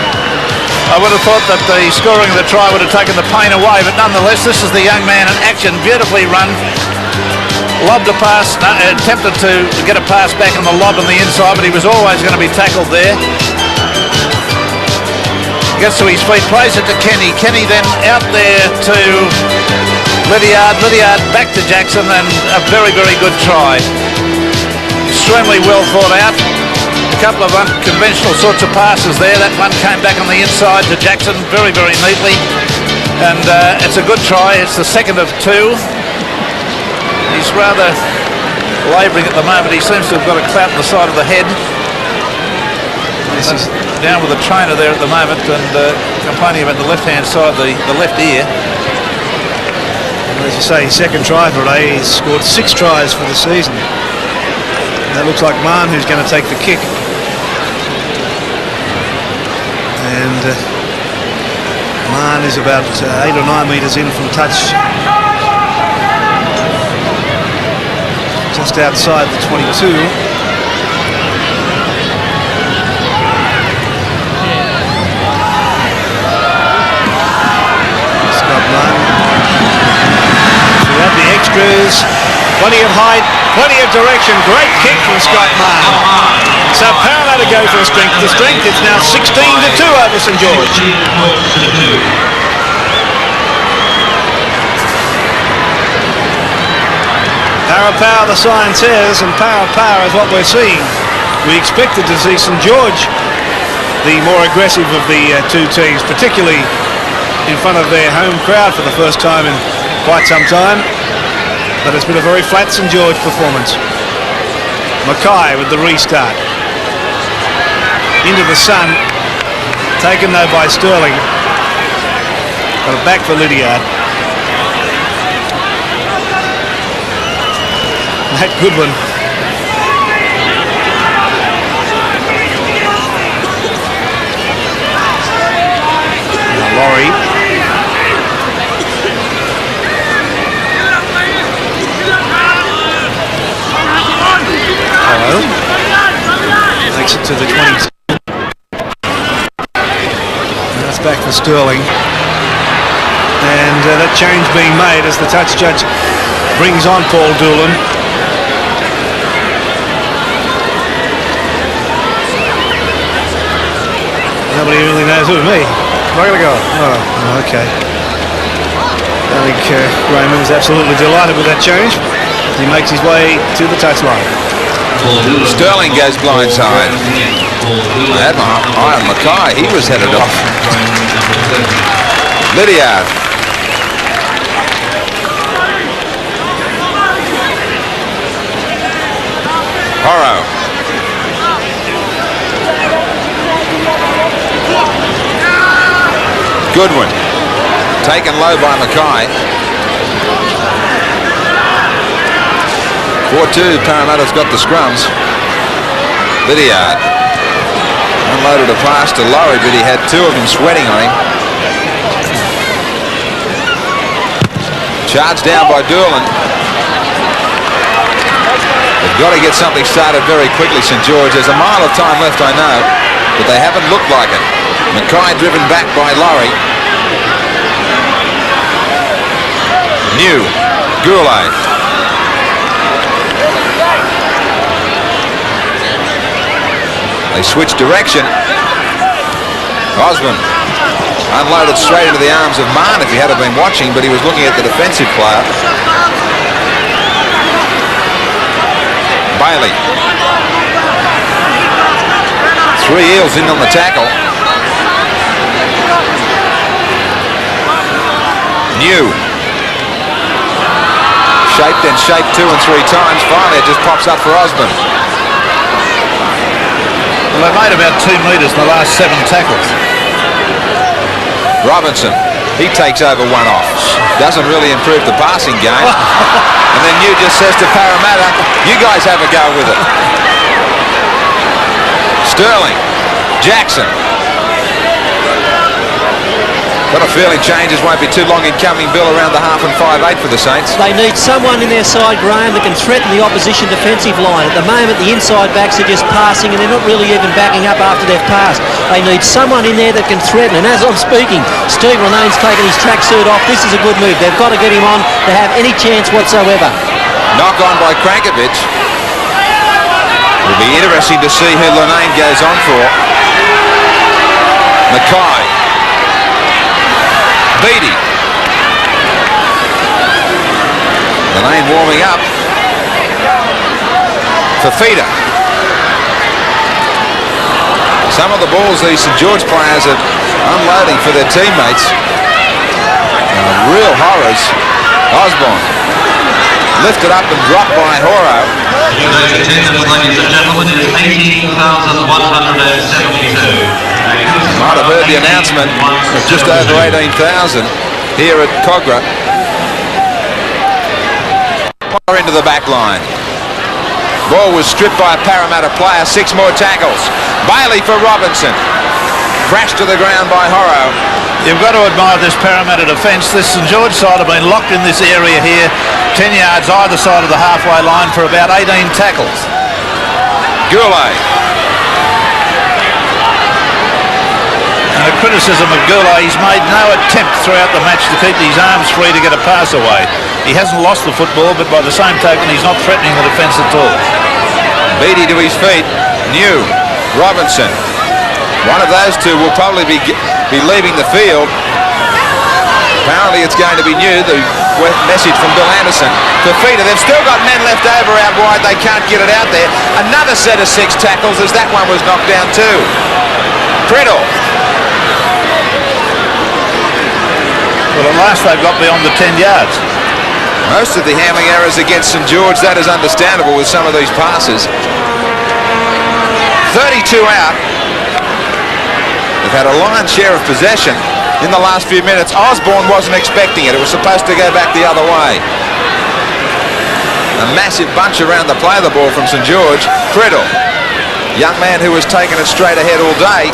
I would have thought that the scoring of the try would have taken the pain away, but nonetheless, this is the young man in action, beautifully run. Lobbed a pass, attempted to get a pass back on the lob on the inside, but he was always going to be tackled there. Gets to his feet, plays it to Kenny. Kenny then out there to LIDDIARD. LIDDIARD back to Jackson, and a very good try. Extremely well thought out. A couple of unconventional sorts of passes there. That one came back on the inside to Jackson very neatly. And it's a good try. It's the second of two. He's rather labouring at the moment. He seems to have got a clout on the side of the head. This is down with the trainer there at the moment and complaining about the left-hand side, the left ear. As you say, second try for Ray. He's scored 6 tries for the season. That looks like Mahon who's going to take the kick. And Mahon is about 8 or 9 metres in from touch. Just outside the 22. Scott Mahon. Throughout the extras. Plenty of height, plenty of direction. Great kick from Scott Mahon. So Parramatta go for a strength to strength. It's now 16-2 over St George. Power, the sign says, and power is what we're seeing. We expected to see St George the more aggressive of the two teams, particularly in front of their home crowd for the first time in quite some time. But it's been a very flat St George performance. MACKAY with the restart. Into the sun. Taken though by Sterling. Got it back for LIDDIARD. That GOODWIN. Now LAURIE. HORO. Takes it to the 22. And that's back for Sterling. And that change being made as the touch judge brings on Paul DOOLAN. Nobody really knows who me. Am I going to go? Oh, okay. I think Graeme is absolutely delighted with that change. He makes his way to the touchline. Sterling goes blindside. I had my eye on MACKAY. He was headed off. LIDDIARD. HORO. GOODWIN. Taken low by MACKAY. 4-2, Parramatta's got the scrums. LIDDIARD. Unloaded a pass to LAURIE, but he had 2 of them sweating on him. Charged down by DOOLAN. They've got to get something started very quickly, St George. There's a mile of time left, I know, but they haven't looked like it. MACKAY driven back by LAURIE. New. GOURLEY. They switch direction. OSBORNE unloaded straight into the arms of Mahon if he had been watching, but he was looking at the defensive player. Bailey. 3 Eels in on the tackle. New. Shaped and shaped 2 and 3 times. Finally it just pops up for OSBORNE. Well, they've made about 2 metres in the last 7 tackles. Robinson, he takes over 1 off. Doesn't really improve the passing game. And then New just says to Parramatta, you guys have a go with it. Sterling. Jackson. Got a feeling changes won't be too long in coming, Bill, around the half and 5/8 for the Saints. They need someone in their side, Graeme, that can threaten the opposition defensive line. At the moment, the inside backs are just passing and they're not really even backing up after they've passed. They need someone in there that can threaten. And as I'm speaking, Steve Linnane's taken his tracksuit off. This is a good move. They've got to get him on to have any chance whatsoever. Knock on by CRNKOVICH. It'll be interesting to see who Linnane goes on for. MACKAY. BEATTIE. Linnane warming up. FIFITA. Some of the balls these St George players are unloading for their teammates. Real horrors. OSBORNE. Lifted up and dropped by HORO. Today's attendance, ladies and gentlemen, is 18,172. Might have heard the announcement of just over 18,000 here at Kogarah. Into the back line. Ball was stripped by a Parramatta player. 6 more tackles. Bailey for Robinson. Crashed to the ground by HORO. You've got to admire this Parramatta defence. This St George side have been locked in this area here, 10 yards either side of the halfway line for about 18 tackles. GOURLEY. And a criticism of GOURLEY, he's made no attempt throughout the match to keep his arms free to get a pass away. He hasn't lost the football, but by the same token, he's not threatening the defence at all. Beattie to his feet. New. Robinson. One of those two will probably be leaving the field. Apparently it's going to be New. The message from Bill Anderson. FIFITA. They've still got men left over out wide. They can't get it out there. Another set of 6 tackles as that one was knocked down too. PRIDDLE. Well, at last they've got beyond the 10 yards. Most of the handling errors against St George, that is understandable with some of these passes. 32 out. They've had a lion's share of possession in the last few minutes. Osborne wasn't expecting it. It was supposed to go back the other way. A massive bunch around the play of the ball from St George. PRIDDLE. Young man who has taken it straight ahead all day.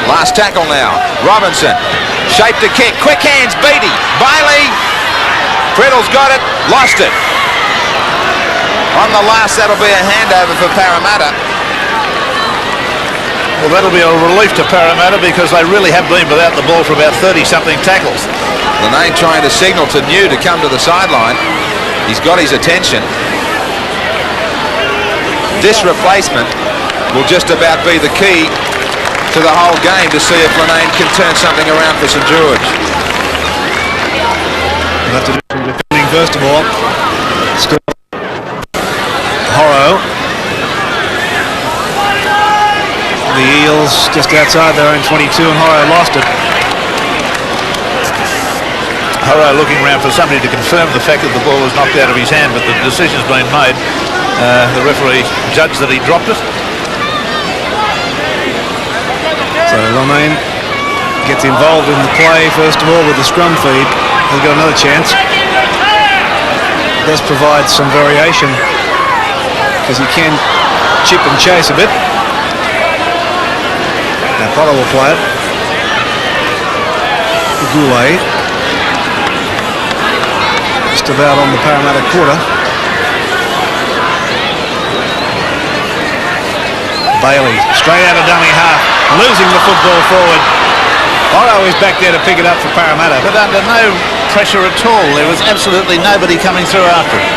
Last tackle now. Robinson. Shaped a kick. Quick hands. Beattie. Bailey. PRIDDLE's got it. Lost it. On the last, that'll be a handover for Parramatta. Well, that'll be a relief to Parramatta because they really have been without the ball for about 30-something tackles. LINNANE trying to signal to New to come to the sideline. He's got his attention. This replacement will just about be the key to the whole game to see if LINNANE can turn something around for St George. We'll have to do some defending first of all. HORO. The Eels just outside their own 22 and HORO lost it. HORO looking around for somebody to confirm the fact that the ball was knocked out of his hand, but the decision's been made. The referee judged that he dropped it. So LINNANE gets involved in the play first of all with the scrum feed. He's got another chance. Does provide some variation because he can chip and chase a bit. Now Potter will play it. Gourley. Just about on the Parramatta quarter. Bailey, straight out of dummy half, losing the football forward. HORO is back there to pick it up for Parramatta. But under no pressure at all. There was absolutely nobody coming through after it.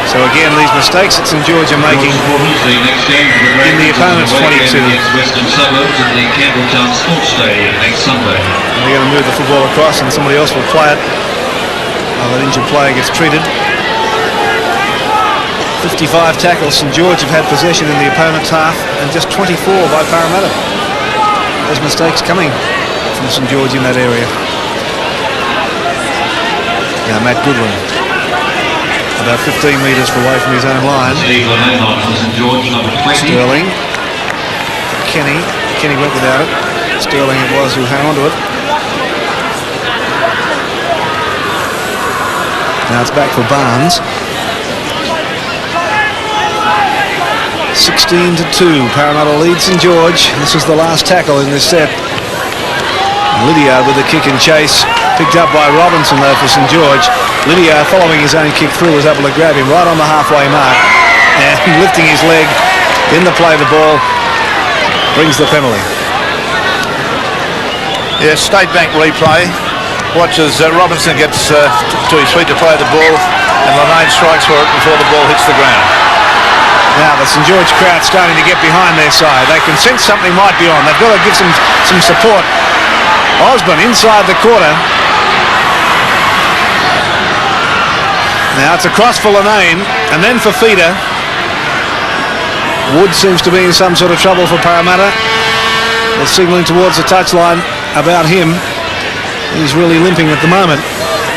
So again, these mistakes that St George are making in the opponent's 22. Western suburbs at the Campbelltown Sports Stadium next Sunday. They're going to move the football across and somebody else will play it while that injured player gets treated. 55 tackles. St George have had possession in the opponent's half and just 24 by Parramatta. Those mistakes coming from St George in that area. Now Matt Goodwin, about 15 metres away from his own line. Sterling. Kenny went without it. Sterling it was who hung on to it. Now it's back for Barnes. 16-2. Parramatta leads St George. This is the last tackle in this set. LIDDIARD with the kick and chase. Picked up by Robinson though for St George. LIDDIARD following his own kick through was able to grab him right on the halfway mark. And lifting his leg in the play of the ball brings the penalty. Yes, State Bank replay. Watch as Robinson gets to his feet to play the ball and LINNANE strikes for it before the ball hits the ground. Now the St George crowd starting to get behind their side. They can sense something might be on. They've got to give some support. Osborne inside the quarter. Now it's across for LINNANE and then for FIFITA. Wood seems to be in some sort of trouble for Parramatta. They're signalling towards the touchline about him. He's really limping at the moment.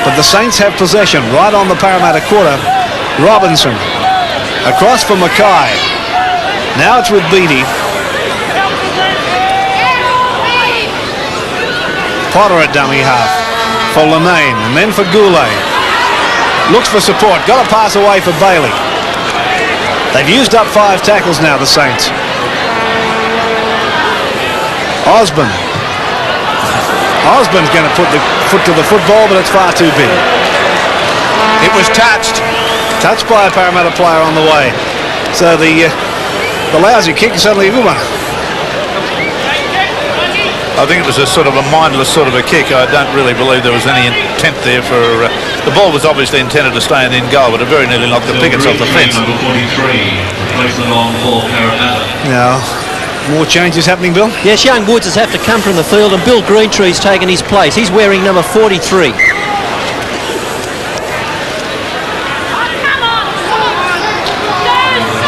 But the Saints have possession right on the Parramatta quarter. Robinson across for MACKAY. Now it's with Beattie. Potter at dummy half for LINNANE, and then for GOURLEY. Looks for support. Got a pass away for Bailey. They've used up 5 tackles now, the Saints. Osborne. Osborne's going to put the foot to the football, but it's far too big. It was touched. Touched by a Parramatta player on the way. So the lousy kick is suddenly a good one. I think it was a sort of a mindless sort of a kick. I don't really believe there was any intent there for... the ball was obviously intended to stay in goal, but it very nearly knocked the pickets off the fence. Number 43, plays the long ball, Parramatta. Now, more changes happening, Bill? Yes, young Woods has have to come from the field, and Bill Greentree's taken his place. He's wearing number 43.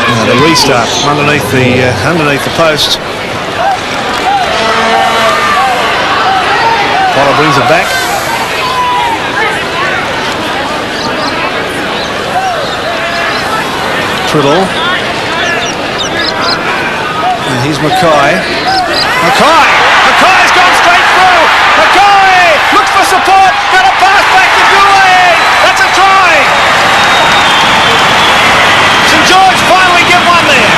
Now the restart underneath the post. Potter brings it back. PRIDDLE. And here's MACKAY. MACKAY's gone straight through. MACKAY looks for support. Got a pass back to GOURLEY. That's a try. St George finally get one there.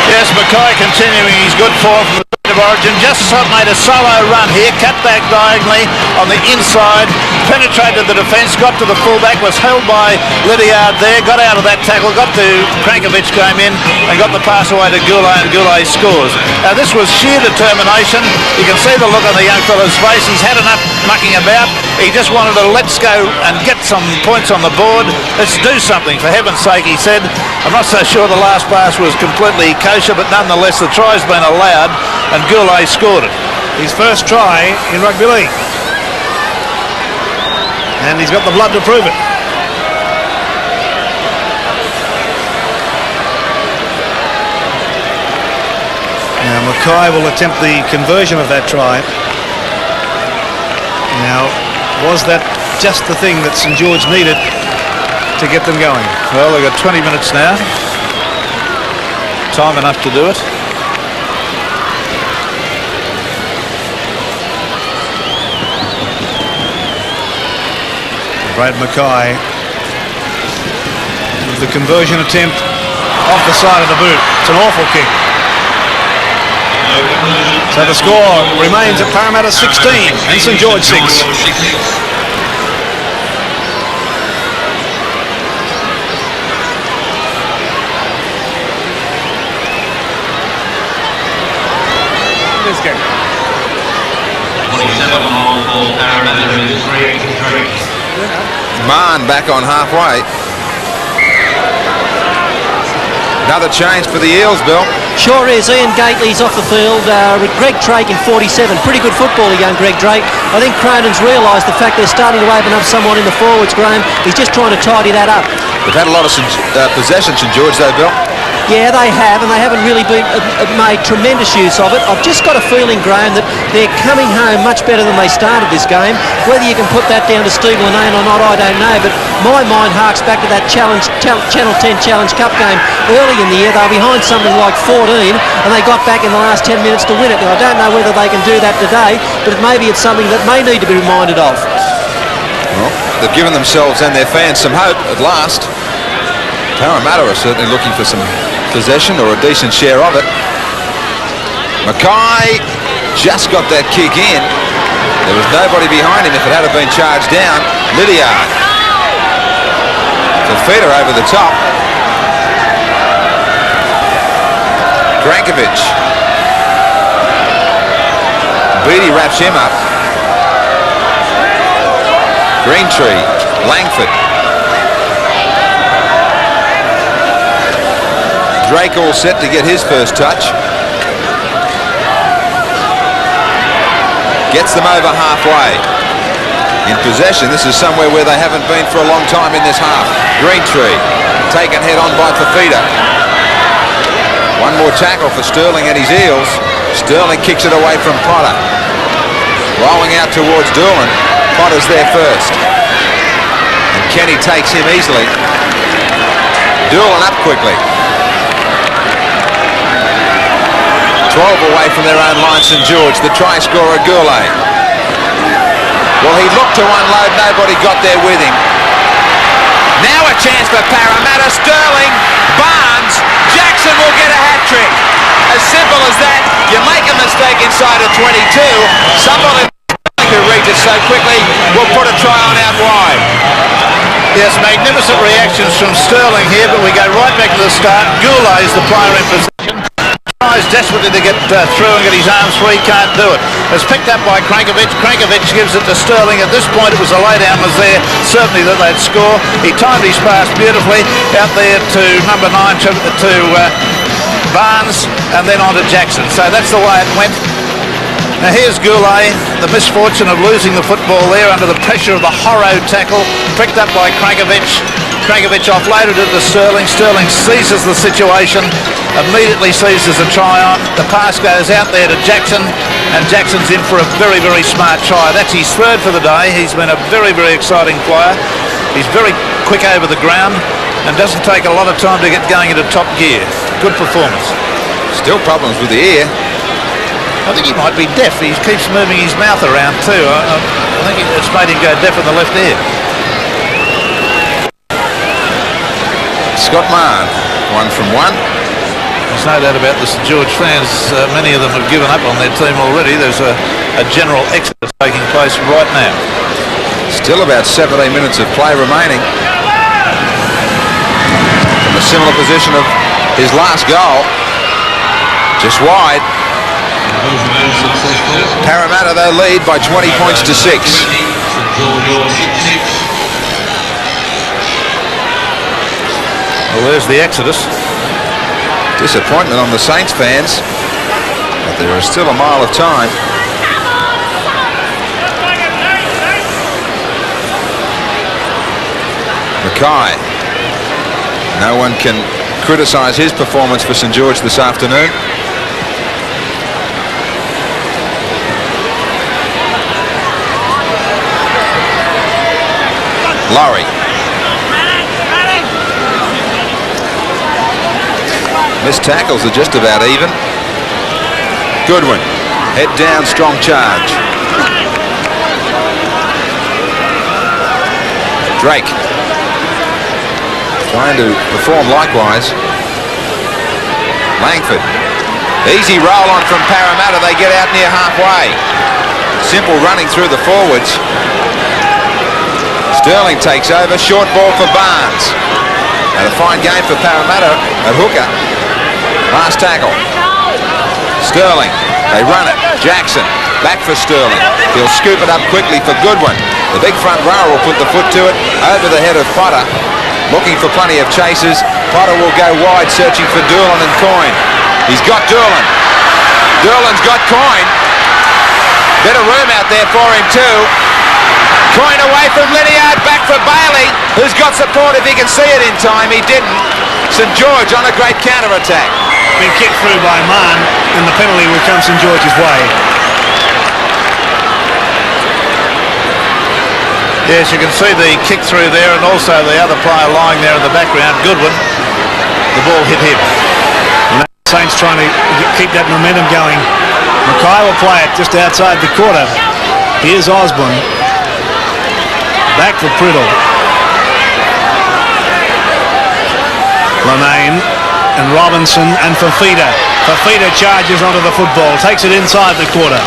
Yes, MACKAY continuing his good form from the state of origin. Just made a solo run here, cut back diagonally on the inside, penetrated the defence, got to the fullback, was held by LIDDIARD there, got out of that tackle, got to CRNKOVICH, came in and got the pass away to GOURLEY, and GOURLEY scores. Now this was sheer determination. You can see the look on the young fella's face. He's had enough mucking about. He just wanted to let's go and get some points on the board. Let's do something, for heaven's sake, he said. I'm not so sure the last pass was completely kosher, but nonetheless the try's been allowed and GOURLEY scored it. His first try in rugby league. And he's got the blood to prove it. Now MACKAY will attempt the conversion of that try. Now, was that just the thing that St George needed to get them going? Well, they've got 20 minutes now. Time enough to do it. Brad MACKAY with the conversion attempt off the side of the boot. It's an awful kick. So the score remains at Parramatta 16 and St George 6. This game. 27 long ball, Parramatta is 383. Mahon back on halfway. Another change for the Eels, Bill. Sure is. Ian Gately's off the field. Greg Drake in 47. Pretty good footballer, young Greg Drake. I think Cronin's realised the fact they're starting to open up somewhat in the forwards, Graeme. He's just trying to tidy that up. They've had a lot of possession, St George, though, Bill. Yeah, they have, and they haven't really made tremendous use of it. I've just got a feeling, Graeme, that they're coming home much better than they started this game. Whether you can put that down to Steve LINNANE or not, I don't know, but my mind harks back to that Channel 10 Challenge Cup game early in the year. They were behind something like 14, and they got back in the last 10 minutes to win it. Now, I don't know whether they can do that today, but maybe it's something that may need to be reminded of. Well, they've given themselves and their fans some hope at last. Parramatta are certainly looking for some possession or a decent share of it. MACKAY just got that kick in. There was nobody behind him if it had been charged down. LIDDIARD. FIFITA over the top. CRNKOVICH. Beattie wraps him up. GREENTREE. LANGFORD. Drake all set to get his first touch. Gets them over halfway. In possession, this is somewhere where they haven't been for a long time in this half. GREENTREE taken head on by FIFITA. One more tackle for Sterling and his Eels. Sterling kicks it away from Potter. Rolling out towards Doolan. Potter's there first. And Kenny takes him easily. Doolan up quickly. 12 away from their own line, St George, the try scorer Gourley. Well, he looked to unload, nobody got there with him. Now a chance for Parramatta. Sterling, Barnes, Jackson will get a hat-trick. As simple as that. You make a mistake inside of 22, somebody who reads it so quickly will put a try on out wide. Yes, magnificent reactions from Sterling here, but we go right back to the start. Gourley is the player in possession. Tries desperately to get through and get his arms free, can't do it. It's picked up by CRNKOVICH. CRNKOVICH gives it to Sterling. At this point it was a laydown was there, certainly that they'd score. He timed his pass beautifully out there to number 9 to Barnes and then on to Jackson. So that's the way it went. Now here's Gourley, the misfortune of losing the football there under the pressure of the HORO tackle, picked up by CRNKOVICH. CRNKOVICH offloaded it to Sterling. Sterling seizes the situation, immediately seizes a try on. The pass goes out there to Jackson, and Jackson's in for a very, very smart try. That's his third for the day. He's been a very, very exciting player. He's very quick over the ground and doesn't take a lot of time to get going into top gear. Good performance. Still problems with the ear. I think he might be deaf. He keeps moving his mouth around too. I think it's made him go deaf in the left ear. Scott Mahon, 1 from 1. There's no doubt about the St George fans. Many of them have given up on their team already. There's a general exodus taking place right now. Still about 17 minutes of play remaining. From a similar position of his last goal. Just wide. Parramatta, though, lead by 20 points to 6. Well, there's the exodus. Disappointment on the Saints fans, but there is still a mile of time. MACKAY. No one can criticise his performance for St George this afternoon. LAURIE. Missed tackles are just about even. GOODWIN. Head down, strong charge. Drake. Trying to perform likewise. LANGFORD. Easy roll on from Parramatta. They get out near halfway. Simple running through the forwards. Sterling takes over. Short ball for Barnes. And a fine game for Parramatta at hooker. Last tackle. Sterling. They run it. Jackson. Back for Sterling. He'll scoop it up quickly for GOODWIN. The big front rower will put the foot to it. Over the head of Potter. Looking for plenty of chases. Potter will go wide, searching for DOOLAN and COYNE. He's got DOOLAN. DOOLAN's got COYNE. Bit of room out there for him too. COYNE away from LIDDIARD, back for Bailey, who's got support if he can see it in time. He didn't. St George on a great counter-attack. Been kicked through by Mahon, and the penalty will come St George's way. Yes, you can see the kick through there, and also the other player lying there in the background, GOODWIN. The ball hit him. And the Saints trying to keep that momentum going. MACKAY will play it just outside the quarter. Here's Osborne. Back for PRIDDLE. LINNANE and Robinson and FIFITA. FIFITA charges onto the football, takes it inside the quarter.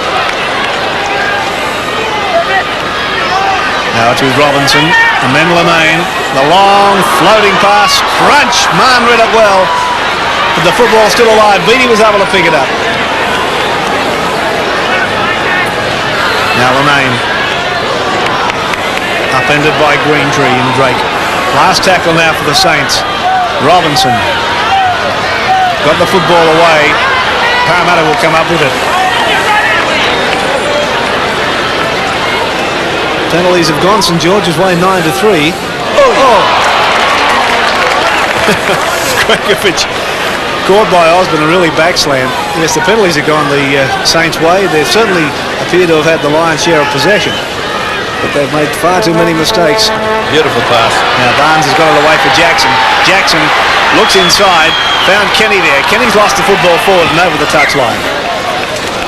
Now it's with Robinson and then LINNANE. The long floating pass, crunch. Mahon read it well, but the football's still alive. BEATTIE was able to pick it up. Now LINNANE. Upended by GREENTREE and Drake. Last tackle now for the Saints. Robinson. Got the football away. Parramatta will come up with it. Penalties have gone St George's way 9-3. Oh! CRNKOVICH Scored by Osborne, a really backslam. Yes, the penalties have gone the Saints' way. They certainly appear to have had the lion's share of possession, but they've made far too many mistakes. Beautiful pass. Now Barnes has got it away for Jackson. Jackson looks inside, found Kenny there. Kenny's lost the football forward and over the touchline.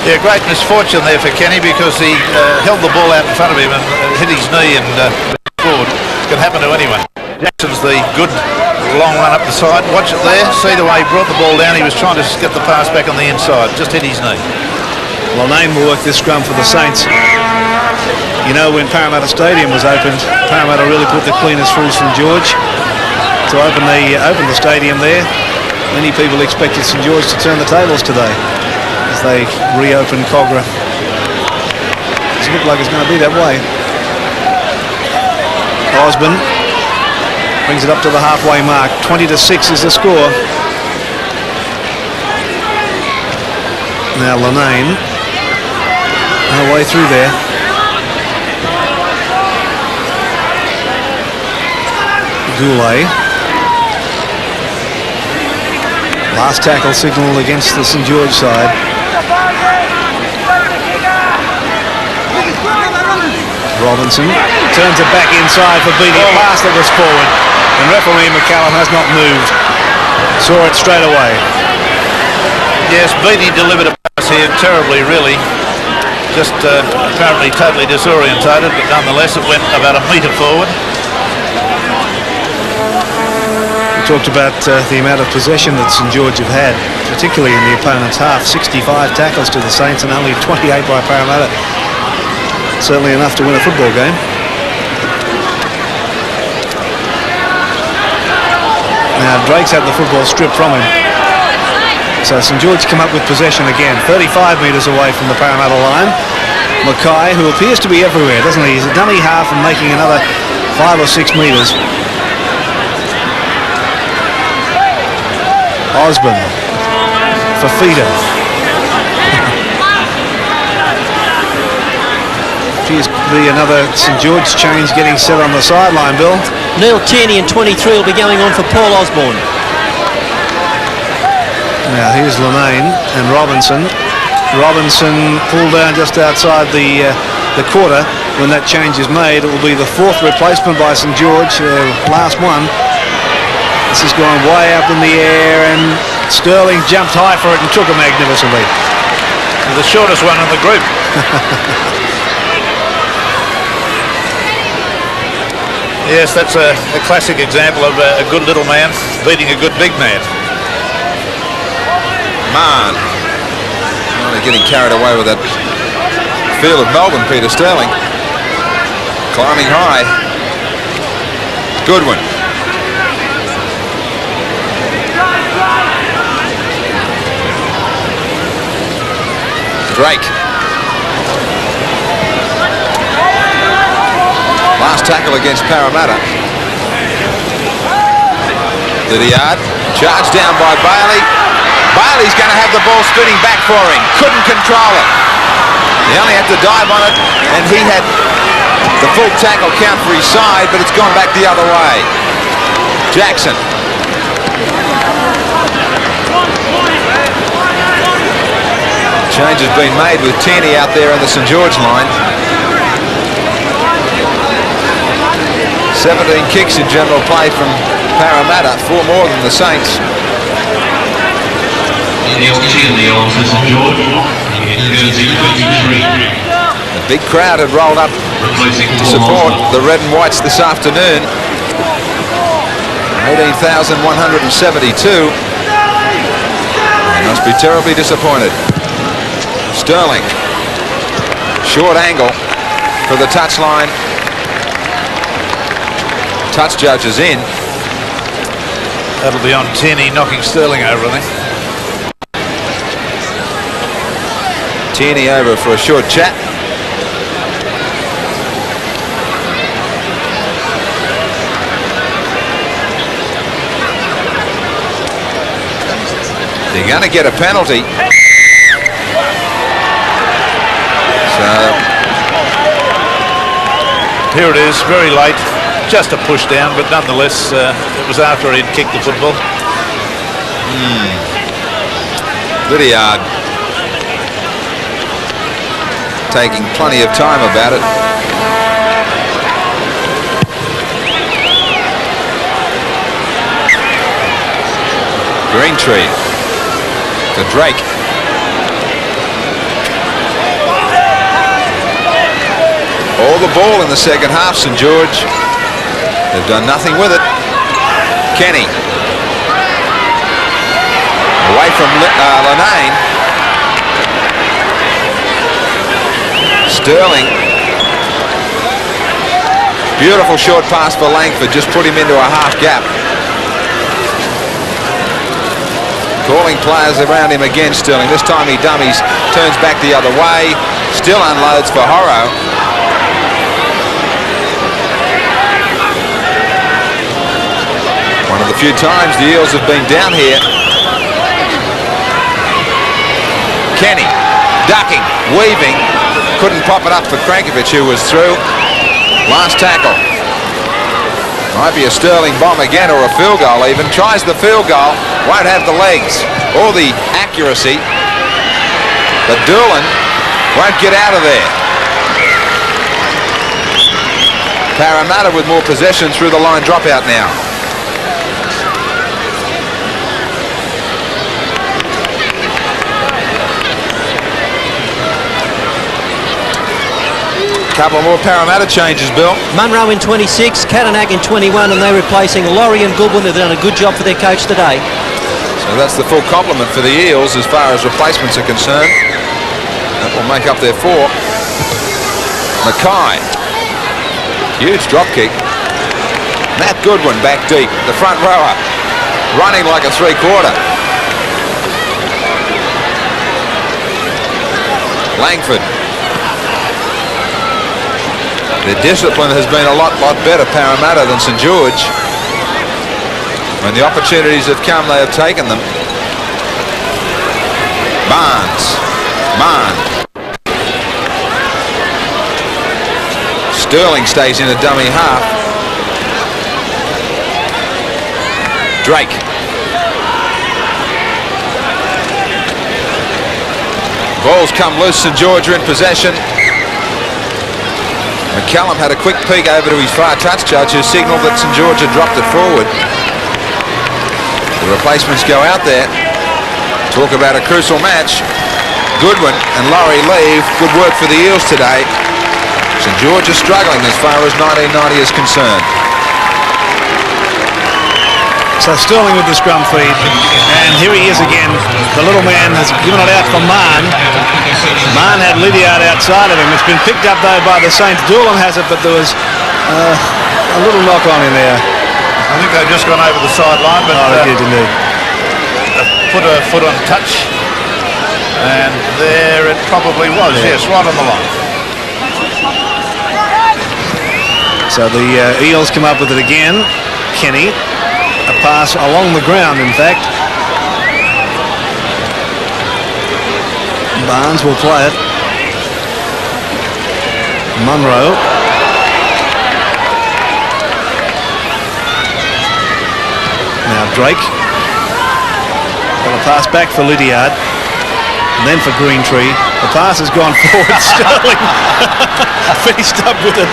Yeah, great misfortune there for Kenny because he held the ball out in front of him and hit his knee and forward. It can happen to anyone. Jackson's the good long run up the side. Watch it there. See the way he brought the ball down. He was trying to get the pass back on the inside. Just hit his knee. LINNANE will work this scrum for the Saints. You know, when Parramatta Stadium was opened, Parramatta really put the cleaners through St George to open the stadium there. Many people expected St George to turn the tables today as they reopen Kogarah. Doesn't look like it's going to be that way. Osborne brings it up to the halfway mark. 20-6 is the score. Now LINNANE, no way through there. GOURLEY. Last tackle signal against the St George side. Robinson turns it back inside for Beattie. Pass that was forward, and referee McCallum has not moved. Saw it straight away. Yes, Beattie delivered a pass here terribly, really. Just apparently totally disorientated, but nonetheless it went about a metre forward. We talked about the amount of possession that St George have had, particularly in the opponent's half. 65 tackles to the Saints and only 28 by Parramatta. Certainly enough to win a football game. Now Drake's had the football stripped from him. So St George come up with possession again, 35 metres away from the Parramatta line. MACKAY, who appears to be everywhere, doesn't he? He's a dummy half and making another 5 or 6 metres. Osborne, FIFITA. Appears to be another St George change getting set on the sideline, Bill. Neil Tierney in 23 will be going on for Paul Osborne. Now here's LINNANE and Robinson. Robinson pulled down just outside the quarter. When that change is made, it will be the 4th replacement by St George, their last one. This is going way up in the air, and Sterling jumped high for it and took it magnificently. The shortest one in the group. Yes, that's a classic example of a good little man beating a good big man. Mahon only getting carried away with that field of Melbourne, Peter Sterling. Climbing high. GOODWIN. Drake. Last tackle against Parramatta. LIDDIARD. Charged down by Bailey. Bailey's going to have the ball spinning back for him. Couldn't control it. He only had to dive on it, and he had the full tackle count for his side, but it's gone back the other way. Jackson. Change has been made with Tierney out there on the St George line. 17 kicks in general play from Parramatta, 4 more than the Saints. A big crowd had rolled up to support the Red and Whites this afternoon. 18,172. They must be terribly disappointed. Sterling. Short angle for the touchline. Touch judge is in. That'll be on Tierney knocking Sterling over, I think. Tierney over for a short chat. They're going to get a penalty. So here it is, very late. Just a push down, but nonetheless, it was after he'd kicked the football. LIDDIARD taking plenty of time about it. GREENTREE to Drake. All the ball in the second half, St George. They've done nothing with it. Kenny. Away from LINNANE. Sterling. Beautiful short pass for Langford. Just put him into a half gap. Calling players around him again, Sterling. This time he dummies, turns back the other way. Still unloads for HORO. One of the few times the Eels have been down here. Kenny, ducking, weaving. Couldn't pop it up for CRNKOVICH, who was through. Last tackle. Might be a Sterling bomb again, or a field goal even. Tries the field goal. Won't have the legs or the accuracy. But DOOLAN won't get out of there. Parramatta with more possession through the line dropout now. Couple more Parramatta changes, Bill. MUNRO in 26, CATANACH in 21, and they're replacing LAURIE and GOODWIN. They've done a good job for their coach today. So that's the full complement for the Eels as far as replacements are concerned. That will make up their 4. MACKAY. Huge drop kick. Matt Goodwin back deep. The front rower. Running like a 3/4. Langford. Their discipline has been a lot better, Parramatta, than St George. When the opportunities have come, they have taken them. Mahon. Sterling stays in a dummy half. Drake. Ball's come loose, St George are in possession. McCallum had a quick peek over to his far touch judge, who signalled that St George had dropped it forward. The replacements go out there. Talk about a crucial match. Goodwin and LAURIE leave. Good work for the Eels today. St George is struggling as far as 1990 is concerned. So Sterling with the scrum feed, and here he is again. The little man has given it out for Mahon. Mahon had LIDDIARD outside of him. It's been picked up though by the Saints. DOOLAN has it, but there was a little knock on in there. I think they've just gone over the sideline, but they did indeed. Put a foot on touch, and there it probably was. Yes, right on the line. So the Eels come up with it again. Kenny. A pass along the ground, in fact. Barnes will play it. MUNRO. Now Drake. Got a pass back for LIDDIARD. And then for GREENTREE. The pass has gone forward. Sterling finished up with it.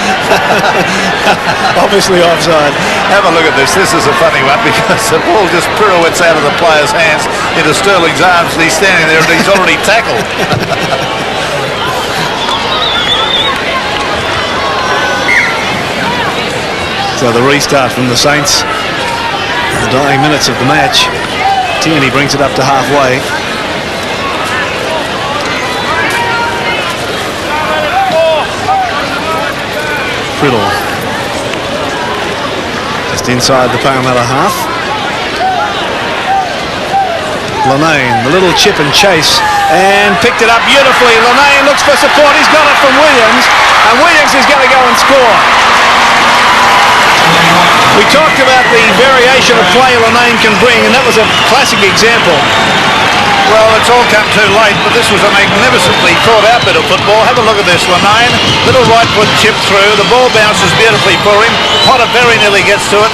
Obviously offside. Have a look at this. This is a funny one because the ball just pirouettes out of the player's hands into Sterling's arms, and he's standing there and he's already tackled. So the restart from the Saints in the dying minutes of the match. TIERNEY brings it up to halfway. PRIDDLE. Just inside the Parramatta half. LINNANE, the little chip and chase, and picked it up beautifully. LINNANE looks for support. He's got it from Williams, and Williams is going to go and score. We talked about the variation of play LINNANE can bring, and that was a classic example. Well, it's all come too late, but this was a magnificently thought out bit of football. Have a look at this, LINNANE. Little right foot chip through. The ball bounces beautifully for him. Potter very nearly gets to it.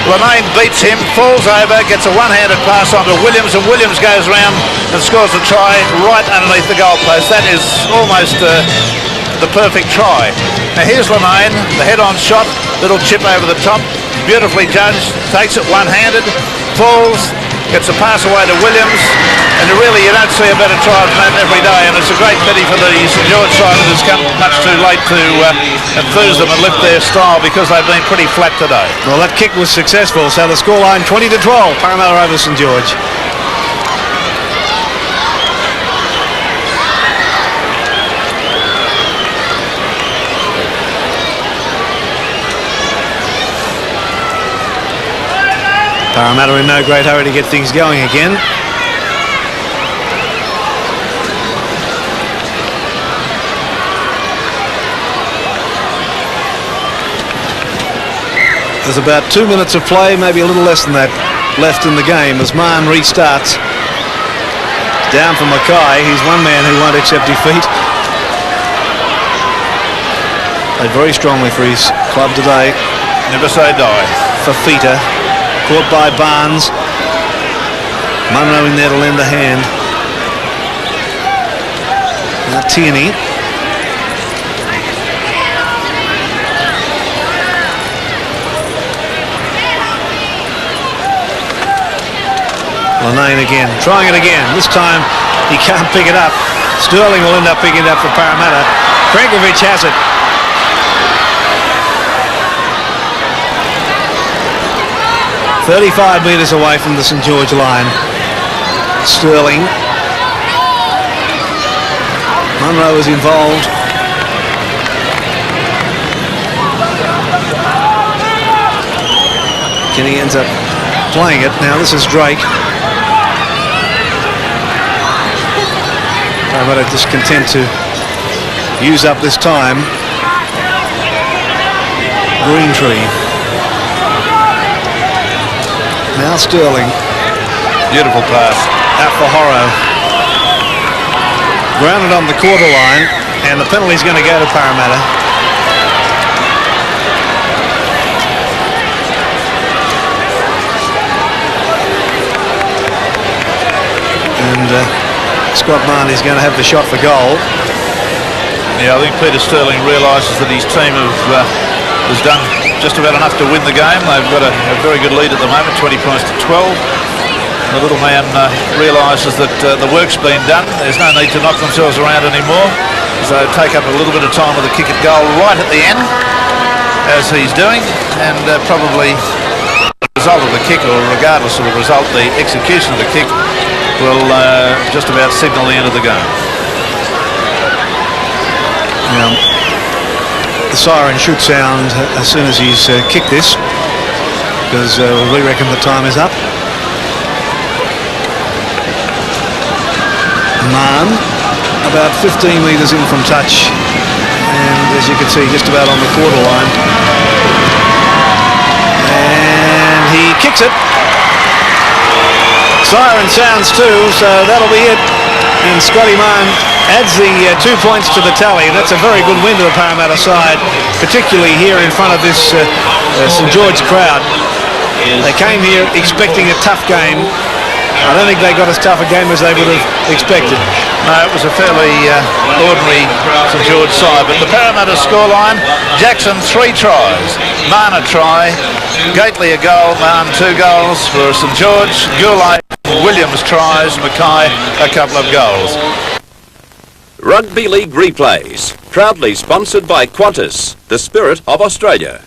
LINNANE beats him, falls over, gets a one-handed pass onto Williams, and Williams goes round and scores a try right underneath the goalpost. That is almost the perfect try. Now here's LINNANE, the head-on shot, little chip over the top, beautifully judged, takes it one-handed, falls, gets a pass away to Williams, and really you don't see a better try than that every day, and it's a great pity for the St George side that has come much too late to enthuse them and lift their style, because they've been pretty flat today. Well, that kick was successful, so the scoreline 20-12, Parramatta over St George. Parramatta in no great hurry to get things going again. There's about 2 minutes of play, maybe a little less than that, left in the game as Mahon restarts. Down for MACKAY. He's one man who won't accept defeat. Played very strongly for his club today. Never say die. FIFITA. Caught by Barnes. MUNRO in there to lend a hand. Now TIERNEY. LINNANE again, trying it again. This time he can't pick it up. Sterling will end up picking it up for Parramatta. CRNKOVICH has it. "35 metres away from the St George line. Sterling. MUNRO is involved. Kenny ends up playing it. Now this is Drake. Parramatta just content to use up this time. GREENTREE. Now Sterling. Beautiful pass. Out for HORO. Grounded on the quarter line, and the penalty's going to go to Parramatta. And Scott Mahoney's going to have the shot for goal. Yeah, I think Peter Sterling realises that his team has done just about enough to win the game. They've got a very good lead at the moment, 20 points to 12. The little man realises that the work's been done. There's no need to knock themselves around anymore. So take up a little bit of time with a kick at goal right at the end, as he's doing, and probably the result of the kick, or regardless of the result, the execution of the kick will just about signal the end of the game. Now, the siren should sound as soon as he's kicked this, because we reckon the time is up. Mahon, about 15 metres in from touch, and as you can see, just about on the quarter line. And he kicks it. Siren sounds too, so that'll be it. And Scotty Mahon adds the 2 points to the tally, and that's a very good win to the Parramatta side, particularly here in front of this St George crowd. They came here expecting a tough game. I don't think they got as tough a game as they would have expected. No, it was a fairly ordinary St George side, but the Parramatta scoreline: Jackson 3 tries, Mahon a try, Gately a goal, Mahon 2 goals for St George, GOURLEY, Williams tries, MACKAY a couple of goals. Rugby League replays, proudly sponsored by Qantas, the spirit of Australia.